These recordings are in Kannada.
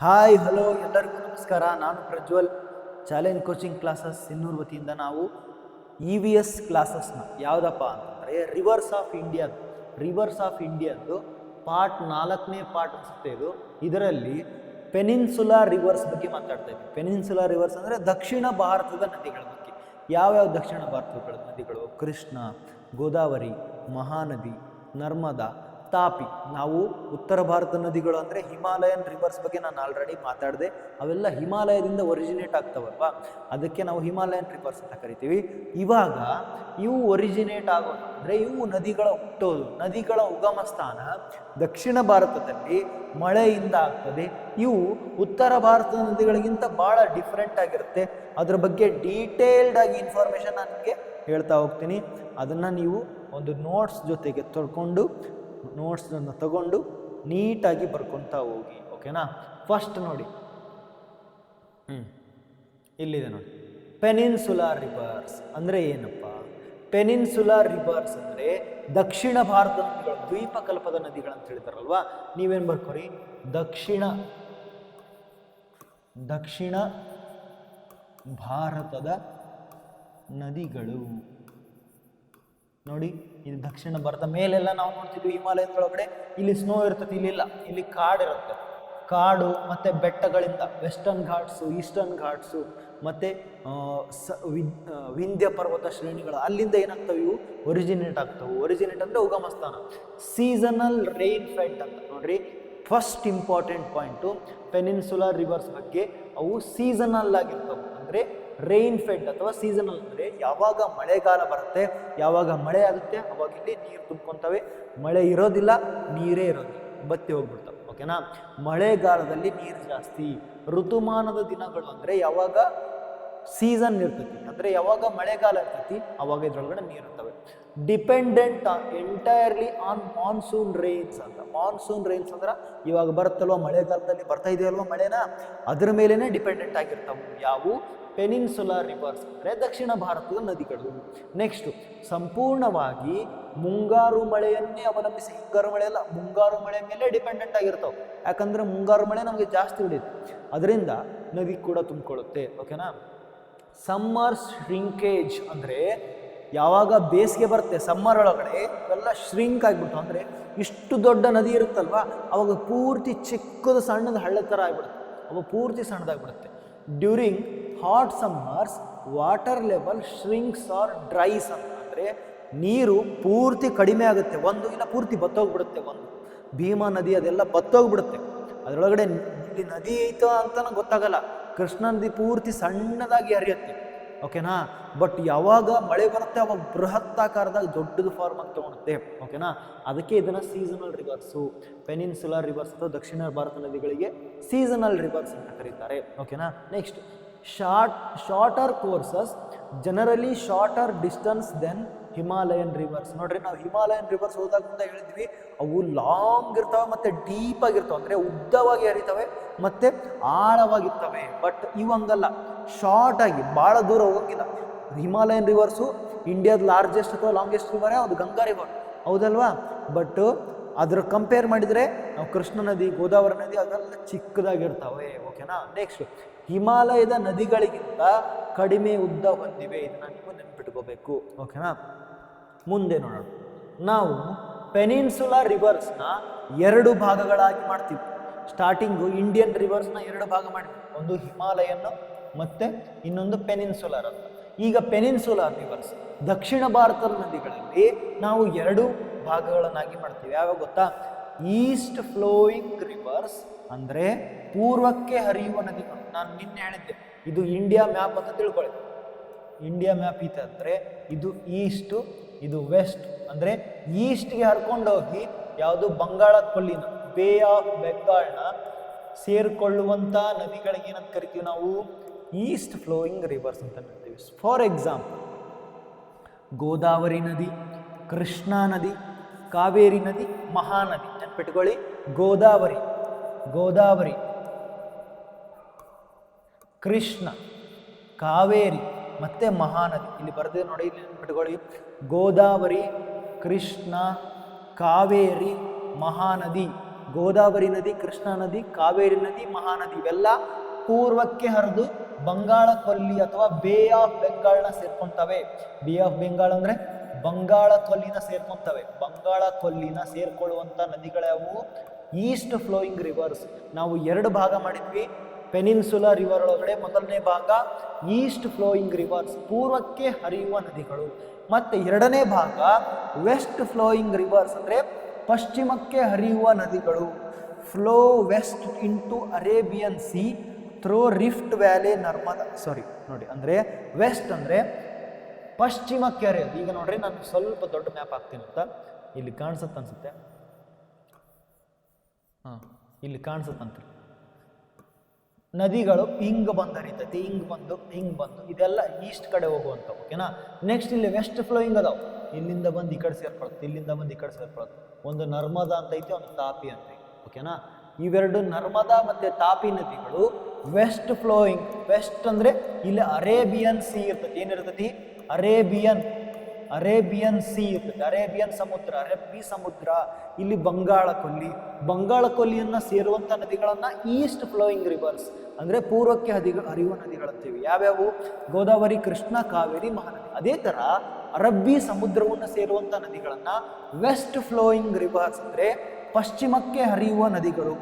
ಹಾಯ್ ಹಲೋ ಎಲ್ಲರಿಗೂ ನಮಸ್ಕಾರ. ನಾನು ಪ್ರಜ್ವಲ್. ಚಾಲೆಂಜ್ ಕೋಚಿಂಗ್ ಕ್ಲಾಸಸ್ ಇನ್ನೂರು ವತಿಯಿಂದ ನಾವು EVS ಕ್ಲಾಸಸ್ನ ಯಾವುದಪ್ಪ ಅಂತಂದರೆ ರಿವರ್ಸ್ ಆಫ್ ಇಂಡಿಯಾದ್ದು ಪಾರ್ಟ್ 4ನೇ ಪಾರ್ಟ್ ಅನಿಸುತ್ತೆ ಇದು. ಇದರಲ್ಲಿ ಪೆನಿನ್ಸುಲಾ ರಿವರ್ಸ್ ಬಗ್ಗೆ ಮಾತಾಡ್ತಾ ಇದ್ವಿ. ಪೆನಿನ್ಸುಲಾ ರಿವರ್ಸ್ ಅಂದರೆ ದಕ್ಷಿಣ ಭಾರತದ ನದಿಗಳ ಬಗ್ಗೆ. ಯಾವ್ಯಾವ ದಕ್ಷಿಣ ಭಾರತದ ನದಿಗಳು? ಕೃಷ್ಣ, ಗೋದಾವರಿ, ಮಹಾನದಿ, ನರ್ಮದಾ, ತಾಪಿ. ನಾವು ಉತ್ತರ ಭಾರತದ ನದಿಗಳು ಅಂದರೆ ಹಿಮಾಲಯನ್ ರಿವರ್ಸ್ ಬಗ್ಗೆ ನಾನು ಆಲ್ರೆಡಿ ಮಾತಾಡಿದೆ. ಅವೆಲ್ಲ ಹಿಮಾಲಯದಿಂದ ಒರಿಜಿನೇಟ್ ಆಗ್ತಾವಲ್ವಾ, ಅದಕ್ಕೆ ನಾವು ಹಿಮಾಲಯನ್ ರಿವರ್ಸ್ ಅಂತ ಕರಿತೀವಿ. ಇವಾಗ ಇವು ಒರಿಜಿನೇಟ್ ಆಗೋದು ಅಂದರೆ ಇವು ನದಿಗಳ ಹುಟ್ಟೋದು, ನದಿಗಳ ಉಗಮ ಸ್ಥಾನ ದಕ್ಷಿಣ ಭಾರತದಲ್ಲಿ ಮಳೆಯಿಂದ ಆಗ್ತದೆ. ಇವು ಉತ್ತರ ಭಾರತದ ನದಿಗಳಿಗಿಂತ ಭಾಳ ಡಿಫ್ರೆಂಟ್ ಆಗಿರುತ್ತೆ. ಅದ್ರ ಬಗ್ಗೆ ಡೀಟೇಲ್ಡ್ ಆಗಿ ಇನ್ಫಾರ್ಮೇಷನ್ ನಾನು ನಿಮಗೆ ಹೇಳ್ತಾ ಹೋಗ್ತೀನಿ. ಅದನ್ನು ನೀವು ಒಂದು ನೋಟ್ಸ್ ಜೊತೆಗೆ ನೋಟ್ಸನ್ನು ತಗೊಂಡು ನೀಟಾಗಿ ಬರ್ಕೊತಾ ಹೋಗಿ, ಓಕೆನಾ? ಫಸ್ಟ್ ನೋಡಿ, ಇಲ್ಲಿದೆ ನೋಡಿ, ಪೆನಿನ್ಸುಲಾರ್ ರಿವರ್ಸ್ ಅಂದರೆ ಏನಪ್ಪ? ಪೆನಿನ್ಸುಲಾರ್ ರಿವರ್ಸ್ ಅಂದರೆ ದಕ್ಷಿಣ ಭಾರತದ ನದಿಗಳು, ದ್ವೀಪಕಲ್ಪದ ನದಿಗಳಂತ ಹೇಳ್ತಾರಲ್ವಾ. ನೀವೇನು ಬರ್ಕೋರಿ? ದಕ್ಷಿಣ ಭಾರತದ ನದಿಗಳು. ನೋಡಿ, ಇದು ದಕ್ಷಿಣ ಭಾರತ. ಮೇಲೆಲ್ಲ ನಾವು ನೋಡ್ತಿದ್ವಿ ಹಿಮಾಲಯದೊಳಗಡೆ ಇಲ್ಲಿ ಸ್ನೋ ಇರ್ತದೆ, ಇಲ್ಲಿಲ್ಲ, ಇಲ್ಲಿ ಕಾಡಿರುತ್ತೆ. ಕಾಡು ಮತ್ತು ಬೆಟ್ಟಗಳಿಂದ ವೆಸ್ಟರ್ನ್ ಘಾಟ್ಸು, ಈಸ್ಟರ್ನ್ ಘಾಟ್ಸು ಮತ್ತು ವಿಂಧ್ಯ ಪರ್ವತ ಶ್ರೇಣಿಗಳು, ಅಲ್ಲಿಂದ ಏನಾಗ್ತವೆ? ಇವು ಒರಿಜಿನೇಟ್ ಆಗ್ತವೆ. ಒರಿಜಿನೇಟ್ ಅಂದರೆ ಉಗಮ ಸ್ಥಾನ. ಸೀಸನಲ್ ರೈನ್ ಫೆಡ್ ಅಂತ ನೋಡ್ರಿ. First important point peninsular rivers ಬಗ್ಗೆ, ಅವು ಸೀಸನಲ್ ಆಗಿರ್ತವೆ. ಅಂದರೆ ರೈನ್ ಫೆಡ್ ಅಥವಾ ಸೀಸನಲ್ ಅಂದರೆ ಯಾವಾಗ ಮಳೆಗಾಲ ಬರುತ್ತೆ, ಯಾವಾಗ ಮಳೆ ಆಗುತ್ತೆ ಅವಾಗ ಇಲ್ಲಿ ನೀರು ತುಂಬ್ಕೊತವೆ. ಮಳೆ ಇರೋದಿಲ್ಲ, ನೀರೇ ಇರೋದಿಲ್ಲ, ಬತ್ತಿ ಹೋಗ್ಬಿಡ್ತವೆ, ಓಕೆನಾ? ಮಳೆಗಾಲದಲ್ಲಿ ನೀರು ಜಾಸ್ತಿ. ಋತುಮಾನದ ದಿನಗಳು ಅಂದರೆ ಯಾವಾಗ ಸೀಸನ್ ಇರ್ತೈತಿ, ಅಂದರೆ ಯಾವಾಗ ಮಳೆಗಾಲ ಇರ್ತೈತಿ ಅವಾಗ ಇದ್ರೊಳಗಡೆ ನೀರು ಇರ್ತವೆ. Dependent entirely on monsoon Reigns ಅಂತ. ಮಾನ್ಸೂನ್ ರೈನ್ಸ್ ಅಂದ್ರೆ ಇವಾಗ ಬರುತ್ತಲ್ವ, ಮಳೆಗಾಲದಲ್ಲಿ ಬರ್ತಾ ಇದೆಯಲ್ವ ಮಳೆನ, ಅದ್ರ ಮೇಲೇ ಡಿಪೆಂಡೆಂಟ್ ಆಗಿರ್ತಾವೆ. ಯಾವುವು? ಪೆನಿನ್ಸುಲಾರ್ ರಿವರ್ಸ್ ಅಂದರೆ ದಕ್ಷಿಣ ಭಾರತದ ನದಿಗಳು. ನೆಕ್ಸ್ಟು, ಸಂಪೂರ್ಣವಾಗಿ ಮುಂಗಾರು ಮಳೆಯನ್ನೇ ಅವಲಂಬಿಸಿ, ಹಿಂಗಾರು ಮಳೆ ಅಲ್ಲ, ಮುಂಗಾರು ಮಳೆ ಮೇಲೆ ಡಿಪೆಂಡೆಂಟ್ ಆಗಿರ್ತಾವೆ. ಯಾಕಂದರೆ ಮುಂಗಾರು ಮಳೆ ನಮಗೆ ಜಾಸ್ತಿ ಹೊಡೆಯುತ್ತೆ, ಅದರಿಂದ ನದಿ ಕೂಡ ತುಂಬಿಕೊಳ್ಳುತ್ತೆ, ಓಕೆನಾ? ಸಮ್ಮರ್ ಶ್ರಿಂಕೇಜ್ ಅಂದರೆ ಯಾವಾಗ ಬೇಸಿಗೆ ಬರುತ್ತೆ ಸಮ್ಮರ್ ಒಳಗಡೆ ಇವೆಲ್ಲ ಶ್ರಿಂಕ್ ಆಗಿಬಿಟ್ಟು, ಅಂದರೆ ಇಷ್ಟು ದೊಡ್ಡ ನದಿ ಇರುತ್ತಲ್ವ ಅವಾಗ ಪೂರ್ತಿ ಚಿಕ್ಕದು ಸಣ್ಣದ ಹಳ್ಳ ಥರ ಆಗಿಬಿಡುತ್ತೆ, ಅವಾಗ ಪೂರ್ತಿ ಸಣ್ಣದಾಗಿಬಿಡುತ್ತೆ. During hot summers water level shrinks or dries ಅಂತ. ಅಂದರೆ ನೀರು ಪೂರ್ತಿ ಕಡಿಮೆ ಆಗುತ್ತೆ, ಒಂದು ಇಲ್ಲ ಪೂರ್ತಿ ಬತ್ತೋಗ್ಬಿಡುತ್ತೆ. ಒಂದು ಭೀಮಾ ನದಿ ಅದೆಲ್ಲ ಬತ್ತೋಗ್ಬಿಡುತ್ತೆ, ಅದರೊಳಗಡೆ ಇಲ್ಲಿ ನದಿ ಐತ ಅಂತ ಗೊತ್ತಾಗಲ್ಲ. ಕೃಷ್ಣ ನದಿ ಪೂರ್ತಿ ಸಣ್ಣದಾಗಿ ಹರಿಯುತ್ತೆ, ಓಕೆನಾ? ಬಟ್ ಯಾವಾಗ ಮಳೆ ಬರುತ್ತೆ ಅವಾಗ ಬೃಹತ್ತಾಕಾರದಾಗ ದೊಡ್ಡದು ಫಾರ್ಮ್ ಆಗಿ ತೊಗೊಳುತ್ತೆ, ಓಕೆನಾ? ಅದಕ್ಕೆ ಇದನ್ನು ಸೀಸನಲ್ ರಿವರ್ಸು, ಪೆನಿನ್ಸುಲಾರ್ ರಿವರ್ಸ್ ಅಥವಾ ದಕ್ಷಿಣ ಭಾರತ ನದಿಗಳಿಗೆ ಸೀಸನಲ್ ರಿವರ್ಸ್ ಅಂತ ಕರೀತಾರೆ, ಓಕೆನಾ? Next, shorter courses generally shorter distance then Himalayan rivers. ನೋಡ್ರಿ, ನಾವು ಹಿಮಾಲಯನ್ ರಿವರ್ಸ್ ಹೋದಾಗ ಮುಂದೆ ಹೇಳಿದ್ವಿ, ಅವು ಲಾಂಗ್ ಇರ್ತವೆ ಮತ್ತು ಡೀಪ್ ಆಗಿರ್ತವೆ, ಅಂದರೆ ಉದ್ದವಾಗಿ ಹರಿತವೆ ಮತ್ತು ಆಳವಾಗಿರ್ತವೆ. ಬಟ್ ಇವು ಹಂಗಲ್ಲ, ಶಾರ್ಟ್ ಆಗಿ ಭಾಳ ದೂರ ಹೋಗೋಂಗಿಲ್ಲ. ಹಿಮಾಲಯನ್ ರಿವರ್ಸು ಇಂಡಿಯಾದ ಲಾರ್ಜೆಸ್ಟ್ ಅಥವಾ ಲಾಂಗೆಸ್ಟ್ ರಿವರೇ ಅದು ಗಂಗಾ ರಿವರ್, ಹೌದಲ್ವಾ? ಬಟ್ ಅದ್ರ ಕಂಪೇರ್ ಮಾಡಿದರೆ ನಾವು ಕೃಷ್ಣ ನದಿ, ಗೋದಾವರಿ ನದಿ ಅವೆಲ್ಲ ಚಿಕ್ಕದಾಗಿರ್ತವೆ, ಓಕೆನಾ? ನೆಕ್ಸ್ಟ್, ಹಿಮಾಲಯದ ನದಿಗಳಿಗಿಂತ ಕಡಿಮೆ ಉದ್ದ ಹೊಂದಿವೆ. ಇದನ್ನು ನೀವು ನೆನ್ಪಿಟ್ಕೋಬೇಕು, ಓಕೆನಾ? ಮುಂದೆ ನೋಡೋಣ. ನಾವು ಪೆನಿನ್ಸುಲಾರ್ ರಿವರ್ಸ್ನ 2 ಭಾಗಗಳಾಗಿ ಮಾಡ್ತೀವಿ. ಸ್ಟಾರ್ಟಿಂಗು ಇಂಡಿಯನ್ ರಿವರ್ಸ್ನ 2 ಭಾಗ ಮಾಡಿದ್ವಿ, ಒಂದು ಹಿಮಾಲಯನ್ ಮತ್ತು ಇನ್ನೊಂದು ಪೆನಿನ್ಸುಲಾರ್ ಅಂತ. ಈಗ ಪೆನಿನ್ಸುಲಾರ್ ರಿವರ್ಸ್ ದಕ್ಷಿಣ ಭಾರತದ ನದಿಗಳಲ್ಲಿ ನಾವು 2 ಭಾಗಗಳನ್ನಾಗಿ ಮಾಡ್ತೀವಿ. ಯಾವಾಗ ಗೊತ್ತಾ? ಈಸ್ಟ್ ಫ್ಲೋಯಿಂಗ್ ರಿವರ್ಸ್ ಅಂದರೆ ಪೂರ್ವಕ್ಕೆ ಹರಿಯುವ ನದಿಗಳು. ನಾನು ನಿನ್ನೆ ಹೇಳಿದ್ದೆ, ಇದು ಇಂಡಿಯಾ ಮ್ಯಾಪ್ ಅಂತ ತಿಳ್ಕೊಳ್ಳಿ. ಇಂಡಿಯಾ ಮ್ಯಾಪ್ ಈತ ಅಂದರೆ ಇದು ಈಸ್ಟು, ಇದು ವೆಸ್ಟ್. ಅಂದರೆ ಈಸ್ಟ್ಗೆ ಹರ್ಕೊಂಡು ಹೋಗಿ ಯಾವುದು ಬಂಗಾಳದ ಕೊಲ್ಲಿನ, ಬೇ ಆಫ್ ಬೆಂಗಾಲ್ನ ಸೇರಿಕೊಳ್ಳುವಂಥ ನದಿಗಳಿಗೆ ಏನಂತ ಕರಿತೀವಿ ನಾವು? ಈಸ್ಟ್ ಫ್ಲೋಯಿಂಗ್ ರಿವರ್ಸ್ ಅಂತ ಕರಿತೀವಿ. ಫಾರ್ ಎಕ್ಸಾಂಪಲ್, ಗೋದಾವರಿ ನದಿ, ಕೃಷ್ಣಾ ನದಿ, ಕಾವೇರಿ ನದಿ, ಮಹಾನದಿ. ನೆನ್ಪಿಟ್ಕೊಳ್ಳಿ, ಗೋದಾವರಿ, ಕೃಷ್ಣ, ಕಾವೇರಿ ಮತ್ತು ಮಹಾನದಿ. ಇಲ್ಲಿ ಬರ್ತದೆ ನೋಡಿ, ಇಲ್ಲಿ ನೆನ್ಪಿಟ್ಕೊಳ್ಳಿ, ಗೋದಾವರಿ, ಕೃಷ್ಣ, ಕಾವೇರಿ, ಮಹಾನದಿ. ಗೋದಾವರಿ ನದಿ, ಕೃಷ್ಣಾ ನದಿ, ಕಾವೇರಿ ನದಿ, ಮಹಾನದಿ ಇವೆಲ್ಲ ಪೂರ್ವಕ್ಕೆ ಹರಿದು ಬಂಗಾಳ ಕೊಲ್ಲಿ ಅಥವಾ ಬೇ ಆಫ್ ಬೆಂಗಾಲ್ನ ಸೇರ್ಕೊಂತವೆ. ಬೇ ಆಫ್ ಬೆಂಗಾಲ್ ಅಂದ್ರೆ ಬಂಗಾಳ ಕೊಲ್ಲಿನ ಸೇರ್ಕೊಂತವೆ. ಬಂಗಾಳ ಕೊಲ್ಲಿನ ಸೇರ್ಕೊಳ್ಳುವಂತ ನದಿಗಳ್ಯಾವು? East flowing rivers. ನಾವು 2 ಭಾಗ ಮಾಡಿದ್ವಿ. ಪೆನಿನ್ಸುಲಾ ರಿವರ್ ಒಳಗಡೆ ಮೊದಲನೇ ಭಾಗ ಈಸ್ಟ್ ಫ್ಲೋಯಿಂಗ್ ರಿವರ್ಸ್, ಪೂರ್ವಕ್ಕೆ ಹರಿಯುವ ನದಿಗಳು. ಮತ್ತೆ 2ನೇ ಭಾಗ ವೆಸ್ಟ್ ಫ್ಲೋಯಿಂಗ್ ರಿವರ್ಸ್, ಅಂದ್ರೆ ಪಶ್ಚಿಮಕ್ಕೆ ಹರಿಯುವ ನದಿಗಳು. Flow west into Arabian sea through rift valley, Narmada. ನೋಡಿ, ಅಂದ್ರೆ ವೆಸ್ಟ್ ಅಂದ್ರೆ ಪಶ್ಚಿಮಕ್ಕೆ ಹರಿಯೋದು. ಈಗ ನೋಡ್ರಿ, ನಾನು ಸ್ವಲ್ಪ ದೊಡ್ಡ ಮ್ಯಾಪ್ ಹಾಕ್ತೀನಿ ಅಂತ. ಇಲ್ಲಿ ಕಾಣಿಸುತ್ತೆ ಅನ್ಸುತ್ತೆ. ಇಲ್ಲಿ ಕಾಣಿಸುತ್ತಂತ ನದಿಗಳು ಹಿಂಗ್ ಬಂದು ಹರಿತೈತಿ, ಹಿಂಗ್ ಬಂದು ಇದೆಲ್ಲ ಈಸ್ಟ್ ಕಡೆ ಹೋಗುವಂತ. ಓಕೆನಾ. ನೆಕ್ಸ್ಟ್ ಇಲ್ಲಿ ವೆಸ್ಟ್ ಫ್ಲೋಯಿಂಗ್ ಅದಾವ. ಇಲ್ಲಿಂದ ಬಂದು ಈ ಕಡೆ ಸೇರ್ಕೊಳುತ್ತೆ, ಇಲ್ಲಿಂದ ಬಂದು ಈ ಕಡೆ ಸೇರ್ಕೊಳುತ್ತೆ. ಒಂದು ನರ್ಮದಾ ಅಂತ ಐತಿ, ಒಂದು ತಾಪಿ ಅಂತ ಐತಿ. ಓಕೆನಾ. ಇವೆರಡು ನರ್ಮದಾ ಮತ್ತೆ ತಾಪಿ ನದಿಗಳು ವೆಸ್ಟ್ ಫ್ಲೋಯಿಂಗ್. ವೆಸ್ಟ್ ಅಂದ್ರೆ ಇಲ್ಲಿ ಅರೇಬಿಯನ್ ಸಿ ಇರ್ತೈತಿ. ಏನಿರ್ತೈತಿ? ಅರೇಬಿಯನ್ ಸಿ ಇರ್ತದೆ. ಅರೇಬಿಯನ್ ಸಮುದ್ರ, ಅರಬ್ಬಿ ಸಮುದ್ರ. ಇಲ್ಲಿ ಬಂಗಾಳ ಕೊಲ್ಲಿಯನ್ನ ಸೇರುವಂತ ನದಿಗಳನ್ನ ಈಸ್ಟ್ ಫ್ಲೋಯಿಂಗ್ ರಿವರ್ಸ್ ಅಂದ್ರೆ ಪೂರ್ವಕ್ಕೆ ಹರಿಯುವ ನದಿಗಳಂತೀವಿ. ಯಾವ್ಯಾವು? ಗೋದಾವರಿ, ಕೃಷ್ಣ, ಕಾವೇರಿ, ಮಹಾನದಿ. ಅದೇ ತರ ಅರಬ್ಬಿ ಸಮುದ್ರವನ್ನು ಸೇರುವಂತ ನದಿಗಳನ್ನ ವೆಸ್ಟ್ ಫ್ಲೋಯಿಂಗ್ ರಿವರ್ಸ್ ಅಂದ್ರೆ ಪಶ್ಚಿಮಕ್ಕೆ ಹರಿಯುವ ನದಿಗಳು.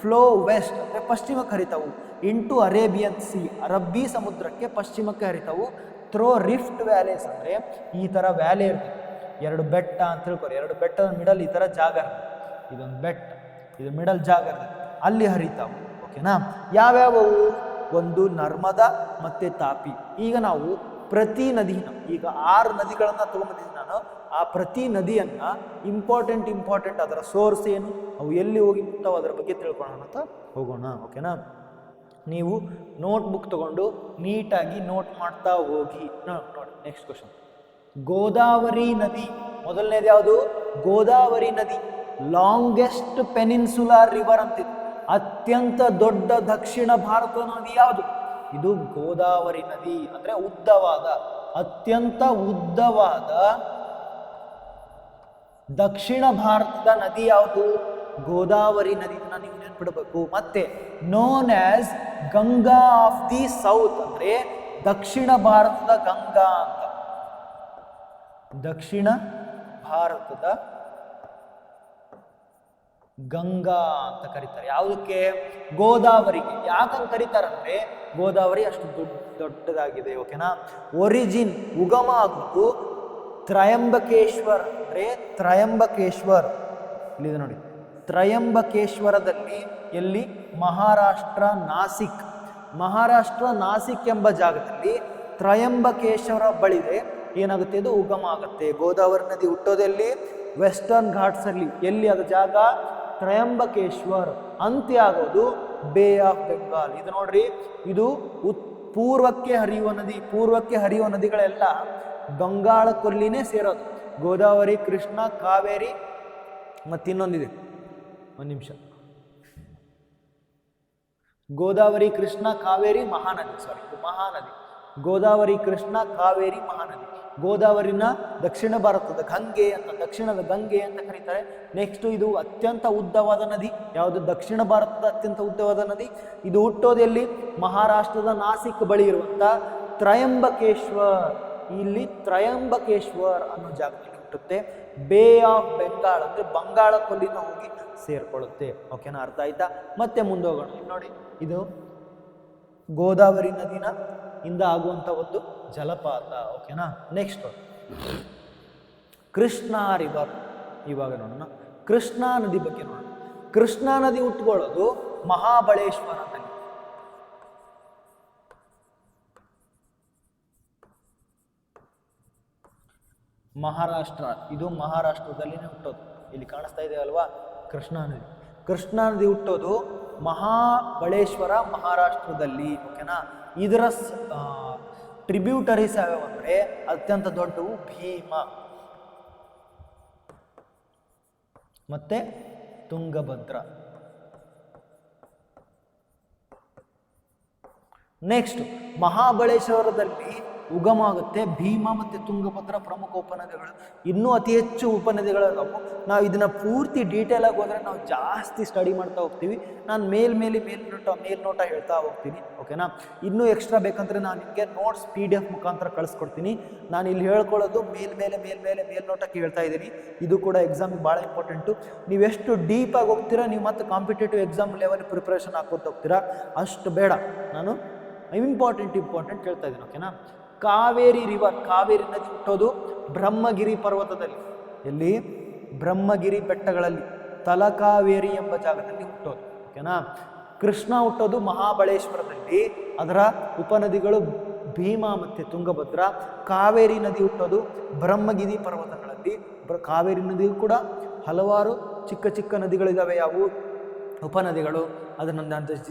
ಫ್ಲೋ ವೆಸ್ಟ್ ಅಂದ್ರೆ ಪಶ್ಚಿಮಕ್ಕೆ ಹರಿತಾವು. ಇಂಟು ಅರೇಬಿಯನ್ ಸಿ, ಅರಬ್ಬಿ ಸಮುದ್ರಕ್ಕೆ ಪಶ್ಚಿಮಕ್ಕೆ ಹರಿತಾವು. ಥ್ರೋ ರಿಫ್ಟ್ ವ್ಯಾಲೇಸ್ ಅಂದ್ರೆ ಈ ತರ ವ್ಯಾಲಿ ಇರ್ತದೆ. 2 ಬೆಟ್ಟ ಅಂತ ತಿಳ್ಕೊರಿ. 2 ಬೆಟ್ಟದ ಮಿಡಲ್ ಈ ತರ ಜಾಗ ಇರ್ತದೆ. ಇದೊಂದು ಬೆಟ್ಟ, ಇದು ಮಿಡಲ್ ಜಾಗ ಇರ್ತದೆ, ಅಲ್ಲಿ ಹರಿತಾವು. ಓಕೆನಾ. ಯಾವ್ಯಾವು? ಒಂದು ನರ್ಮದಾ ಮತ್ತೆ ತಾಪಿ. ಈಗ ನಾವು ಪ್ರತಿ ನದಿನ, ಈಗ 6 ನದಿಗಳನ್ನ ತಗೊಂಡ್ಬಂದಿದ್ದೀನಿ ನಾನು. ಆ ಪ್ರತಿ ನದಿಯನ್ನ ಇಂಪಾರ್ಟೆಂಟ್ ಅದರ ಸೋರ್ಸ್ ಏನು, ಅವು ಎಲ್ಲಿ ಹೋಗಿ ಮುಟ್ತಾವ, ಅದರ ಬಗ್ಗೆ ತಿಳ್ಕೊಳ್ಳೋಣ ಅಂತ ಹೋಗೋಣ. ಓಕೆನಾ. ನೀವು ನೋಟ್ ಬುಕ್ ತಗೊಂಡು ನೀಟಾಗಿ ನೋಟ್ ಮಾಡ್ತಾ ಹೋಗಿ. ನೋಡಿ, ನೆಕ್ಸ್ಟ್ ಕ್ವಶನ್. ಗೋದಾವರಿ ನದಿ ಮೊದಲನೇದು ಯಾವುದು? ಗೋದಾವರಿ ನದಿ ಲಾಂಗೆಸ್ಟ್ ಪೆನಿನ್ಸುಲಾರ್ ರಿವರ್ ಅಂತಿದೆ. ಅತ್ಯಂತ ದೊಡ್ಡ ದಕ್ಷಿಣ ಭಾರತದ ನದಿ ಯಾವುದು? ಇದು ಗೋದಾವರಿ ನದಿ. ಅಂದ್ರೆ ಅತ್ಯಂತ ಉದ್ದವಾದ ದಕ್ಷಿಣ ಭಾರತದ ನದಿ ಯಾವುದು? ಗೋದಾವರಿ ನದಿ. ನೀವು ನೆನ್ಪಿಡಬೇಕು. ಮತ್ತೆ known as Ganga of the south ಅಂದ್ರೆ ದಕ್ಷಿಣ ಭಾರತದ ಗಂಗಾ ಅಂತ. ದಕ್ಷಿಣ ಭಾರತದ ಗಂಗಾ ಅಂತ ಕರೀತಾರೆ. ಯಾವುದಕ್ಕೆ? ಗೋದಾವರಿಗೆ. ಯಾಕಂತ ಕರೀತಾರಂದ್ರೆ ಗೋದಾವರಿ ಅಷ್ಟು ದೊಡ್ಡದಾಗಿದೆ. ಓಕೆನಾ. ಒರಿಜಿನ್, ಉಗಮ ಆಗುವುದು ತ್ರಯಂಬಕೇಶ್ವರ್ ಅಂದ್ರೆ ತ್ರಯಂಬಕೇಶ್ವರ್. ಇಲ್ಲಿದೆ ನೋಡಿ, ತ್ರಯಂಬಕೇಶ್ವರದಲ್ಲಿ. ಎಲ್ಲಿ? ಮಹಾರಾಷ್ಟ್ರ ನಾಸಿಕ್ ಎಂಬ ಜಾಗದಲ್ಲಿ ತ್ರಯಂಬಕೇಶ್ವರ ಬಳಿದೆ. ಏನಾಗುತ್ತೆ? ಇದು ಉಗಮ ಆಗುತ್ತೆ. ಗೋದಾವರಿ ನದಿ ಹುಟ್ಟೋದೆಲ್ಲಿ? ವೆಸ್ಟರ್ನ್ ಘಾಟ್ಸ್ ಅಲ್ಲಿ. ಎಲ್ಲಿ ಅದು ಜಾಗ? ತ್ರಯಂಬಕೇಶ್ವರ್. ಅಂತ್ಯ ಆಗೋದು ಬೇ ಆಫ್ ಬೆಂಗಾಲ್. ಇದು ನೋಡ್ರಿ, ಇದು ಪೂರ್ವಕ್ಕೆ ಹರಿಯುವ ನದಿಗಳೆಲ್ಲ ಬಂಗಾಳ ಕೊಲ್ಲಿನೇ ಸೇರೋದು. ಗೋದಾವರಿ, ಕೃಷ್ಣ, ಕಾವೇರಿ, ಮತ್ತಿನ್ನೊಂದಿದೆ, ಒಂದು ನಿಮಿಷ. ಗೋದಾವರಿ, ಕೃಷ್ಣ, ಕಾವೇರಿ, ಮಹಾನದಿ. ಮಹಾನದಿ. ಗೋದಾವರಿ, ಕೃಷ್ಣ, ಕಾವೇರಿ, ಮಹಾನದಿ. ಗೋದಾವರಿನ ದಕ್ಷಿಣ ಭಾರತದ ಗಂಗೆ ಅಂತ, ದಕ್ಷಿಣದ ಗಂಗೆ ಅಂತ ಕರೀತಾರೆ. ನೆಕ್ಸ್ಟ್, ಇದು ಅತ್ಯಂತ ಉದ್ದವಾದ ನದಿ. ಯಾವುದು? ದಕ್ಷಿಣ ಭಾರತದ ಅತ್ಯಂತ ಉದ್ದವಾದ ನದಿ. ಇದು ಹುಟ್ಟೋದೆಲ್ಲಿ? ಮಹಾರಾಷ್ಟ್ರದ ನಾಸಿಕ್ ಬಳಿ ಇರುವಂತ ತ್ರಯಂಬಕೇಶ್ವರ್. ಇಲ್ಲಿ ತ್ರಯಂಬಕೇಶ್ವರ್ ಅನ್ನೋ ಜಾಗದಲ್ಲಿ ಹುಟ್ಟುತ್ತೆ. ಬೇ ಆಫ್ ಬೆಂಗಾಲ್ ಅಂದ್ರೆ ಬಂಗಾಳ ಕೊಲ್ಲಿನ ಹೋಗಿ ಸೇರ್ಕೊಳ್ಳುತ್ತೆ. ಓಕೆನಾ. ಅರ್ಥ ಆಯ್ತಾ? ಮತ್ತೆ ಮುಂದೋಗೋಣ. ನೋಡಿ, ಇದು ಗೋದಾವರಿ ನದಿನ ಇಂದ ಆಗುವಂತ ಒಂದು ಜಲಪಾತ. ಓಕೆನಾ. Next, Krishna river. ಇವಾಗ ನೋಡೋಣ ಕೃಷ್ಣಾ ನದಿ ಬಗ್ಗೆ. ನೋಡೋಣ. ಕೃಷ್ಣಾ ನದಿ ಹುಟ್ಕೊಳ್ಳೋದು ಮಹಾಬಳೇಶ್ವರದಲ್ಲಿ. ಮಹಾರಾಷ್ಟ್ರ. ಇದು ಮಹಾರಾಷ್ಟ್ರದಲ್ಲಿನೇ ಹುಟ್ಟೋದು. ಇಲ್ಲಿ ಕಾಣಿಸ್ತಾ ಇದೆ ಅಲ್ವಾ? ಕೃಷ್ಣಾ ನದಿ ಹುಟ್ಟೋದು ಮಹಾಬಳೇಶ್ವರ, ಮಹಾರಾಷ್ಟ್ರದಲ್ಲಿ. ಓಕೆನಾ. ಇದರ ಟ್ರಿಬ್ಯೂಟರೀಸ್ ಯಾವ್ಯಾವ ಅಂದ್ರೆ ಅತ್ಯಂತ ದೊಡ್ಡವು ಭೀಮ ಮತ್ತೆ ತುಂಗಭದ್ರ. ನೆಕ್ಸ್ಟ್, ಮಹಾಬಳೇಶ್ವರದಲ್ಲಿ ಉಗಮ ಆಗುತ್ತೆ. ಭೀಮಾ ಮತ್ತು ತುಂಗಭದ್ರಾ ಪ್ರಮುಖ ಉಪನದಿಗಳು. ಇನ್ನೂ ಅತಿ ಹೆಚ್ಚು ಉಪನದಿಗಳಿದಾವೆ. ನಾವು ಇದನ್ನು ಪೂರ್ತಿ ಡೀಟೇಲಾಗಿ ಹೋದರೆ ನಾವು ಜಾಸ್ತಿ ಸ್ಟಡಿ ಮಾಡ್ತಾ ಹೋಗ್ತೀವಿ. ನಾನು ಮೇಲ್ನೋಟ ಹೇಳ್ತಾ ಹೋಗ್ತೀನಿ. ಓಕೆನಾ? ಇನ್ನೂ ಎಕ್ಸ್ಟ್ರಾ ಬೇಕಂದರೆ ನಾನು ನಿಮಗೆ ನೋಟ್ಸ್ PDF ಮುಖಾಂತರ ಕಳಿಸ್ಕೊಡ್ತೀನಿ. ನಾನು ಇಲ್ಲಿ ಹೇಳ್ಕೊಳ್ಳೋದು ಮೇಲ್ನೋಟಕ್ಕೆ ಹೇಳ್ತಾ ಇದ್ದೀನಿ. ಇದು ಕೂಡ ಎಕ್ಸಾಮಿಗೆ ಭಾಳ ಇಂಪಾರ್ಟೆಂಟು. ನೀವೆಷ್ಟು ಡೀಪಾಗಿ ಹೋಗ್ತೀರಾ, ನೀವು ಮತ್ತೆ ಕಾಂಪಿಟೇಟಿವ್ ಎಕ್ಸಾಮ್ ಲೆವೆಲ್ ಪ್ರಿಪ್ರೇಷನ್ ಹಾಕೋತ ಹೋಗ್ತೀರಾ, ಅಷ್ಟು ಬೇಡ. ನಾನು ಇಂಪಾರ್ಟೆಂಟ್ ಹೇಳ್ತಾ ಇದ್ದೀನಿ. ಓಕೆನಾ? ಕಾವೇರಿ ರಿವರ್, ಕಾವೇರಿ ನದಿ ಹುಟ್ಟೋದು ಬ್ರಹ್ಮಗಿರಿ ಪರ್ವತದಲ್ಲಿ. ಎಲ್ಲಿ? ಬ್ರಹ್ಮಗಿರಿ ಬೆಟ್ಟಗಳಲ್ಲಿ ತಲಕಾವೇರಿ ಎಂಬ ಜಾಗದಲ್ಲಿ ಹುಟ್ಟೋದು. ಓಕೆನಾ? ಕೃಷ್ಣ ಹುಟ್ಟೋದು ಮಹಾಬಳೇಶ್ವರದಲ್ಲಿ. ಅದರ ಉಪನದಿಗಳು ಭೀಮಾ ಮತ್ತು ತುಂಗಭದ್ರಾ. ಕಾವೇರಿ ನದಿ ಹುಟ್ಟೋದು ಬ್ರಹ್ಮಗಿರಿ ಪರ್ವತಗಳಲ್ಲಿ. ಕಾವೇರಿ ನದಿಯು ಕೂಡ ಹಲವಾರು ಚಿಕ್ಕ ಚಿಕ್ಕ ನದಿಗಳಿದ್ದಾವೆ. ಯಾವುವು ಉಪನದಿಗಳು, ಅದನ್ನು ನಾನು